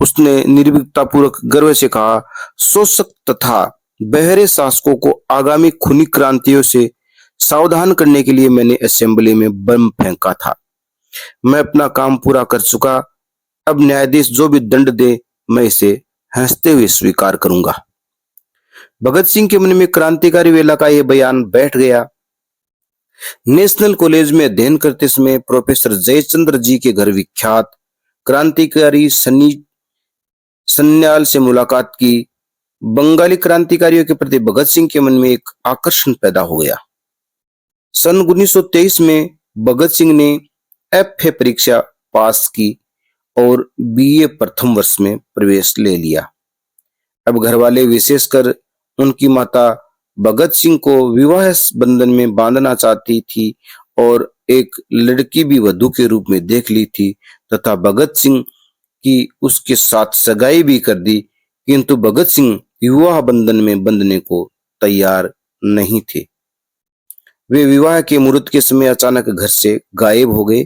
उसने निर्भीकतापूर्वक गर्व से कहा, शोषक तथा बहरे शासकों को आगामी खूनी क्रांतियों से सावधान करने के लिए मैंने असेंबली में बम फेंका था। मैं अपना काम पूरा कर चुका। अब न्यायाधीश जो भी दंड दे, मैं इसे हंसते हुए स्वीकार करूंगा। भगत सिंह के मन में क्रांतिकारी वेला का यह बयान बैठ गया। नेशनल कॉलेज में अध्ययन करते समय प्रोफेसर जयचंद्र जी के घर विख्यात क्रांतिकारी सन्याल से मुलाकात की। बंगाली क्रांतिकारियों के प्रति भगत सिंह के मन में एक आकर्षण पैदा हो गया। सन 1923 में भगत सिंह ने एफए परीक्षा पास की और बीए प्रथम वर्ष में प्रवेश ले लिया। अब घर वाले, विशेषकर उनकी माता, भगत सिंह को विवाह बंधन में बांधना चाहती थी और एक लड़की भी वधू के रूप में देख ली थी तथा भगत सिंह की उसके साथ सगाई भी कर दी, किंतु भगत सिंह विवाह बंधन में बंधने को तैयार नहीं थे। वे विवाह के मुहूर्त के समय अचानक घर से गायब हो गए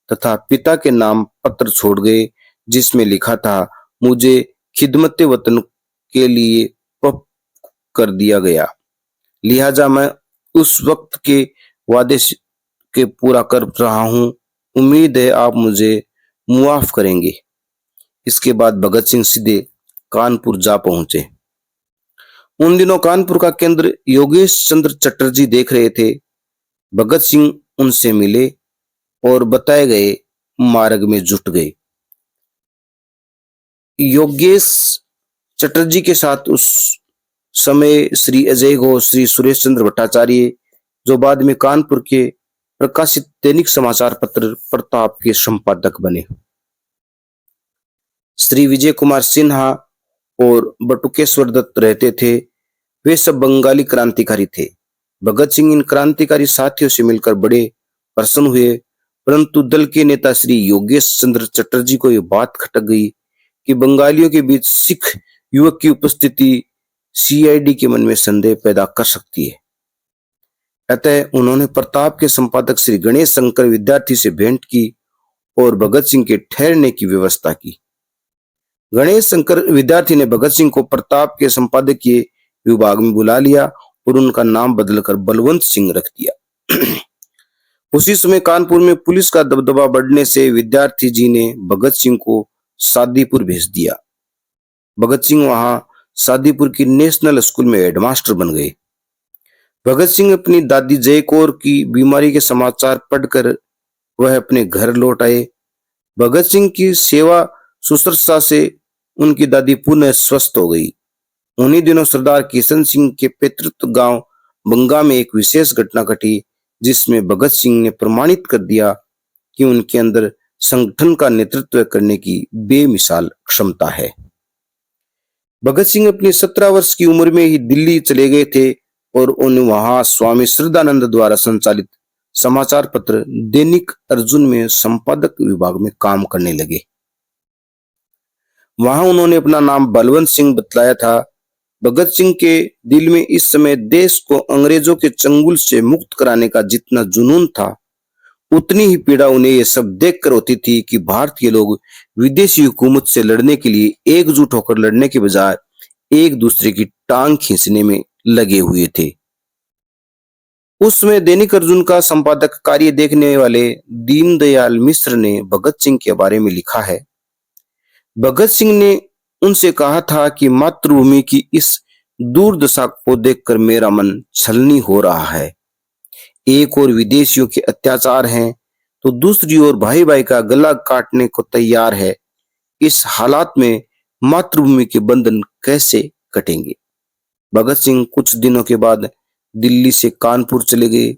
तथा पिता के नाम पत्र छोड़ गए, जिसमें लिखा था, मुझे खिदमत वतन के लिए पक्ष कर दिया गया, लिहाजा मैं उस वक्त के वादे के पूरा कर रहा हूं। उम्मीद है आप मुझे मुआफ करेंगे। इसके बाद भगत सिंह सीधे कानपुर जा पहुंचे। उन दिनों कानपुर का केंद्र योगेश चंद्र चटर्जी देख रहे थे। भगत सिंह उनसे मिले और बताए गए मार्ग में जुट गए। योगेश चटर्जी के साथ उस समय श्री अजय घोष, श्री सुरेश चंद्र भट्टाचार्य, जो बाद में कानपुर के प्रकाशित दैनिक समाचार पत्र प्रताप के संपादक बने, श्री विजय कुमार सिन्हा और बटुकेश्वर दत्त रहते थे। वे सब बंगाली क्रांतिकारी थे। भगत सिंह इन क्रांतिकारी साथियों से मिलकर बड़े प्रसन्न हुए, परंतु दल के नेता श्री योगेश चंद्र चटर्जी को यह बात खटक गई कि बंगालियों के बीच सिख युवक की उपस्थिति सीआईडी के मन में संदेह पैदा कर सकती है। अतः उन्होंने प्रताप के संपादक श्री गणेश शंकर विद्यार्थी से भेंट की और भगत सिंह के ठहरने की व्यवस्था की। गणेश शंकर विद्यार्थी ने भगत सिंह को प्रताप के संपादकीय विभाग में बुला लिया और उनका नाम बदलकर बलवंत सिंह रख दिया। उसी समय कानपुर में पुलिस का दबदबा बढ़ने से विद्यार्थी जी ने भगत सिंह को सादीपुर भेज दिया। भगत सिंह वहां सादीपुर की नेशनल स्कूल में हेडमास्टर बन गए। भगत सिंह अपनी दादी जय कौर की बीमारी के समाचार पढ़कर वह अपने घर लौट आए। भगत सिंह की सेवा शुश्रूषा से उनकी दादी पुनः स्वस्थ हो गई। उन्हीं दिनों सरदार किशन सिंह के पैतृक गांव बंगा में एक विशेष घटना घटी, जिसमें भगत सिंह ने प्रमाणित कर दिया कि उनके अंदर संगठन का नेतृत्व करने की बेमिसाल क्षमता है। भगत सिंह अपनी 17 वर्ष की उम्र में ही दिल्ली चले गए थे और उन्हें वहां स्वामी श्रद्धानंद द्वारा संचालित समाचार पत्र दैनिक अर्जुन में संपादक विभाग में काम करने लगे। वहां उन्होंने अपना नाम बलवंत सिंह बतलाया था। भगत सिंह के दिल में इस समय देश को अंग्रेजों के चंगुल से मुक्त कराने का जितना जुनून था, उतनी ही पीड़ा उन्हें यह सब देखकर होती थी कि भारतीय लोग विदेशी हुकूमत से लड़ने के लिए एकजुट होकर लड़ने के बजाय एक दूसरे की टांग खींचने में लगे हुए थे। उस समय दैनिक अर्जुन का संपादक कार्य देखने वाले दीनदयाल मिश्र ने भगत सिंह के बारे में लिखा है। भगत सिंह ने उनसे कहा था कि मातृभूमि की इस दुर्दशा को देखकर मेरा मन छलनी हो रहा है। एक और विदेशियों के अत्याचार हैं, तो दूसरी ओर भाई भाई का गला काटने को तैयार है। इस हालात में मातृभूमि के बंधन कैसे कटेंगे? भगत सिंह कुछ दिनों के बाद दिल्ली से कानपुर चले गए।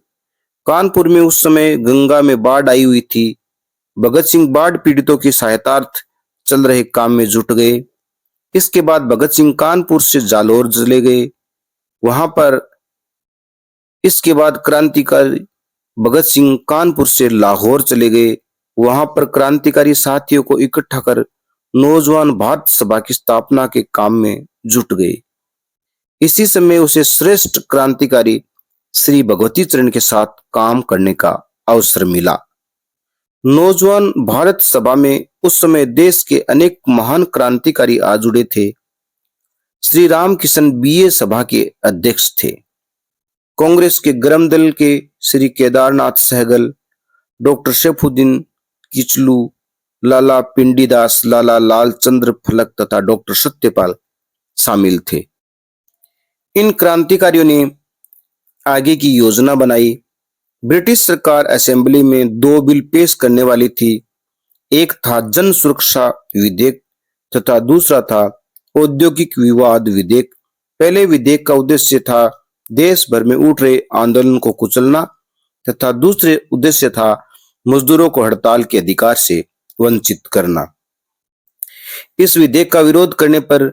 कानपुर में उस समय गंगा में बाढ़ आई हुई थी। भगत सिंह बाढ़ पीड़ितों की सहायतार्थ चल रहे काम में जुट गए। इसके बाद भगत सिंह कानपुर से जालौर चले गए। वहां पर इसके बाद क्रांतिकारी भगत सिंह कानपुर से लाहौर चले गए। वहां पर क्रांतिकारी साथियों को इकट्ठा कर नौजवान भारत सभा की स्थापना के काम में जुट गए। इसी समय उसे श्रेष्ठ क्रांतिकारी श्री भगवती चरण के साथ काम करने का अवसर मिला। नौजवान भारत सभा में उस समय देश के अनेक महान क्रांतिकारी आ जुड़े थे। श्री रामकिशन बीए सभा के अध्यक्ष थे। कांग्रेस के गरम दल के श्री केदारनाथ सहगल, डॉक्टर शेफुद्दीन किचलू, लाला पिंडीदास, लाला लालचंद्र फलक तथा डॉक्टर सत्यपाल शामिल थे। इन क्रांतिकारियों ने आगे की योजना बनाई। ब्रिटिश सरकार असेंबली में 2 बिल पेश करने वाली थी। एक था जन सुरक्षा विधेयक तथा दूसरा था औद्योगिक विवाद विधेयक। पहले विधेयक का उद्देश्य था देश भर में उठ रहे आंदोलन को कुचलना तथा दूसरे उद्देश्य था मजदूरों को हड़ताल के अधिकार से वंचित करना। इस विधेयक का विरोध करने पर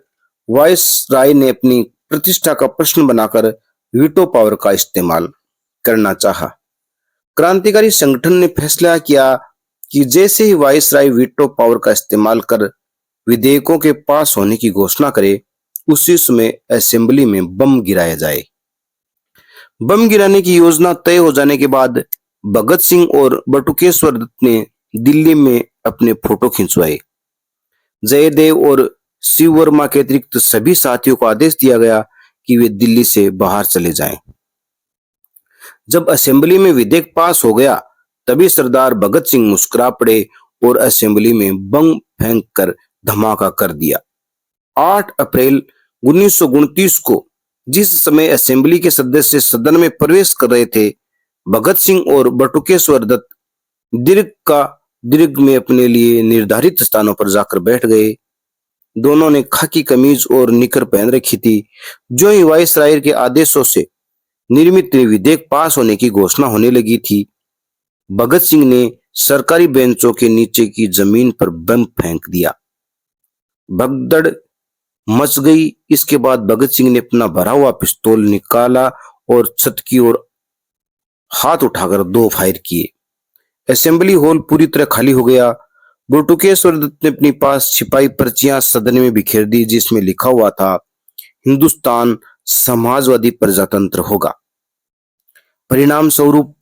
वायस राय ने अपनी प्रतिष्ठा का प्रश्न बनाकर वीटो पावर का इस्तेमाल करना चाहा। क्रांतिकारी संगठन ने फैसला किया कि जैसे ही वायसराय वीटो पावर का इस्तेमाल कर विधेयकों के पास होने की घोषणा करे, उसी समय असेंबली में बम गिराया जाए। बम गिराने की योजना तय हो जाने के बाद भगत सिंह और बटुकेश्वर दत्त ने दिल्ली में अपने फोटो खिंचवाए। जयदेव और शिव वर्मा के अतिरिक्त सभी साथियों को आदेश दिया गया कि वे दिल्ली से बाहर चले जाएं। जब असेंबली में विधेयक पास हो गया, तभी सरदार भगत सिंह मुस्कुरा पड़े और असेंबली में बम फेंक कर धमाका कर दिया। 8 अप्रैल 1929 को जिस समय असेंबली के सदस्य सदन में प्रवेश कर रहे थे, भगत सिंह और बटुकेश्वर दत्त दीर्घ में अपने लिए निर्धारित स्थानों पर जाकर बैठ गए। दोनों ने खाकी कमीज और निकर पहन रखी थी। जो ही वायसराय के आदेशों से निर्मित विधेयक पास होने की घोषणा होने लगी थी, भगत सिंह ने सरकारी बेंचों के नीचे की जमीन पर बम फेंक दिया। भगदड़ मच गई। इसके बाद भगत सिंह ने अपना भरा हुआ पिस्तौल निकाला और छत की ओर हाथ उठाकर 2 फायर किए। असेंबली हॉल पूरी तरह खाली हो गया। बटुकेश्वर दत्त ने अपनी पास छिपाई पर्चियां सदन में बिखेर दी, जिसमें लिखा हुआ था, हिंदुस्तान समाजवादी प्रजातंत्र होगा। परिणाम स्वरूप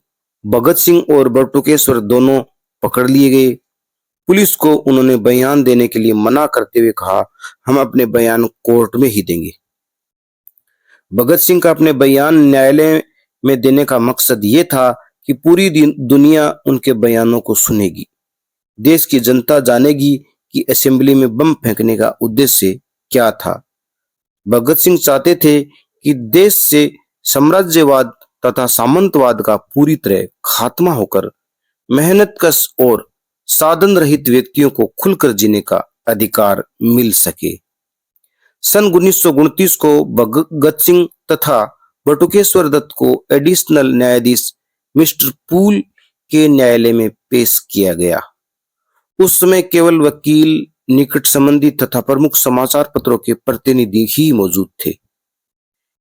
भगत सिंह और बटुकेश्वर दोनों पकड़ लिए गए। पुलिस को उन्होंने बयान देने के लिए मना करते हुए कहा, हम अपने बयान कोर्ट में ही देंगे। भगत सिंह का अपने बयान न्यायालय में देने का मकसद ये था कि पूरी दुनिया उनके बयानों को सुनेगी। देश की जनता जानेगी कि असेंबली में बम फेंकने का उद्देश्य क्या था। भगत सिंह चाहते थे कि देश से साम्राज्यवाद तथा सामंतवाद का पूरी तरह खात्मा होकर मेहनतकश और साधन रहित व्यक्तियों को खुलकर जीने का अधिकार मिल सके। सन 1929 को भगत सिंह तथा बटुकेश्वर दत्त को एडिशनल न्यायाधीश मिस्टर पूल के न्यायालय में पेश किया गया। उस समय केवल वकील, निकट संबंधी तथा प्रमुख समाचार पत्रों के प्रतिनिधि ही मौजूद थे।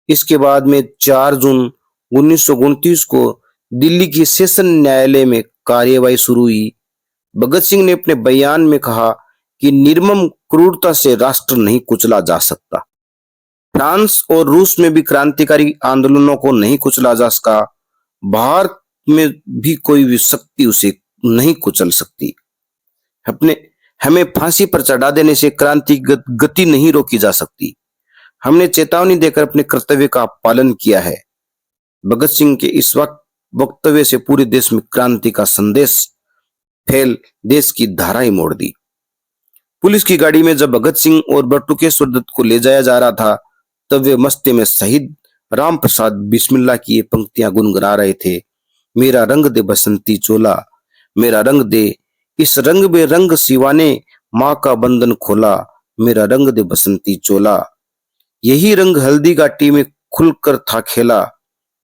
इसके बाद में 4 जून 1929 को दिल्ली की सेशन न्यायालय में कार्यवाही शुरू हुई। भगत सिंह ने अपने बयान में कहा कि निर्मम क्रूरता से राष्ट्र नहीं कुचला जा सकता। फ्रांस और रूस में भी क्रांतिकारी आंदोलनों को नहीं कुचला जा सका। भारत में भी कोई भी शक्ति उसे नहीं कुचल सकती। अपने हमें फांसी पर चढ़ा देने से क्रांति गति नहीं रोकी जा सकती। हमने चेतावनी देकर अपने कर्तव्य का पालन किया है। भगत सिंह के इस वक्तव्य से पूरे देश में क्रांति का संदेश फैल देश की धारा ही मोड़ दी। पुलिस की गाड़ी में जब भगत सिंह और बटुकेश्वर दत्त को ले जाया जा रहा था, तब वे मस्ती में शहीद राम प्रसाद बिस्मिल्लाह की ये पंक्तियां गुनगुना रहे थे। मेरा रंग दे बसंती चोला, मेरा रंग दे, इस रंग में रंग सिवाने, माँ का बंधन खोला, मेरा रंग दे बसंती चोला। यही रंग हल्दी घाटी में खुलकर था खेला,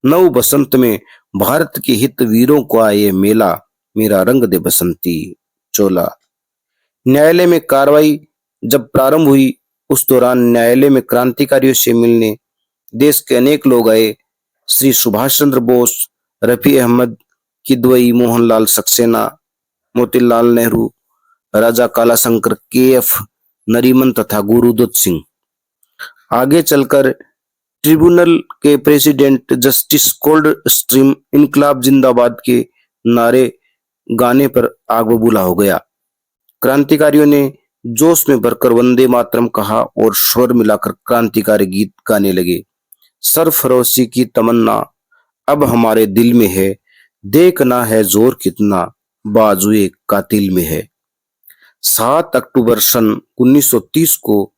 नव बसंत में भारत के हित वीरों को आए मेला, मेरा रंग दे बसंती चोला। न्यायालय में कार्रवाई जब प्रारंभ हुई, उस दौरान न्यायालय में क्रांतिकारियों से मिलने देश के अनेक लोग आए। श्री सुभाष चंद्र बोस, रफी अहमद किदवई, मोहनलाल सक्सेना, मोतीलाल नेहरू, राजा कालाशंकर, के.एफ. नरीमन तथा गुरुदत्त सिंह। आगे चलकर ट्रिब्यूनल के प्रेसिडेंट जस्टिस कोल्ड स्ट्रीम इनकलाब जिंदाबाद के नारे गाने पर आग बबूला हो गया। क्रांतिकारियों ने जोश में भरकर वंदे मातरम कहा और स्वर मिलाकर क्रांतिकारी गीत गाने लगे। सरफरोशी की तमन्ना अब हमारे दिल में है, देखना है जोर कितना बाजुए कातिल में है। 7 अक्टूबर सन 1930 को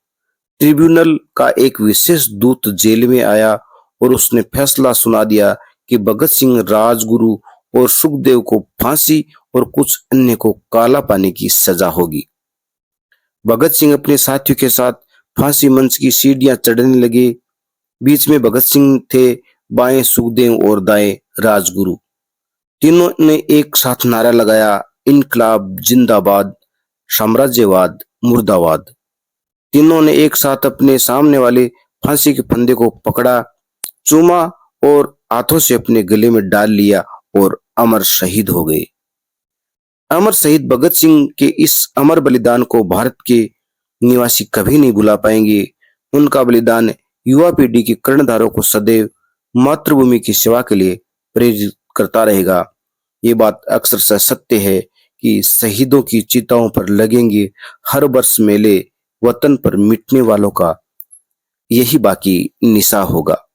ट्रिब्यूनल का एक विशेष दूत जेल में आया और उसने फैसला सुना दिया कि भगत सिंह, राजगुरु और सुखदेव को फांसी और कुछ अन्य को काला पानी की सजा होगी। भगत सिंह अपने साथियों के साथ फांसी मंच की सीढ़ियां चढ़ने लगे। बीच में भगत सिंह थे, बाएं सुखदेव और दाएं राजगुरु। तीनों ने एक साथ नारा लगाया, इनकलाब जिंदाबाद, साम्राज्यवाद मुर्दाबाद। तीनों ने एक साथ अपने सामने वाले फांसी के फंदे को पकड़ा, चूमा और हाथों से अपने गले में डाल लिया और अमर शहीद हो गए। अमर शहीद भगत सिंह के इस अमर बलिदान को भारत के निवासी कभी नहीं भुला पाएंगे। उनका बलिदान युवा पीढ़ी के कर्णधारों को सदैव मातृभूमि की सेवा के लिए प्रेरित करता रहेगा। ये बात अक्सर सत्य है कि शहीदों की चिताओं पर लगेंगे हर वर्ष मेले, वतन पर मिटने वालों का यही बाकी निशा होगा।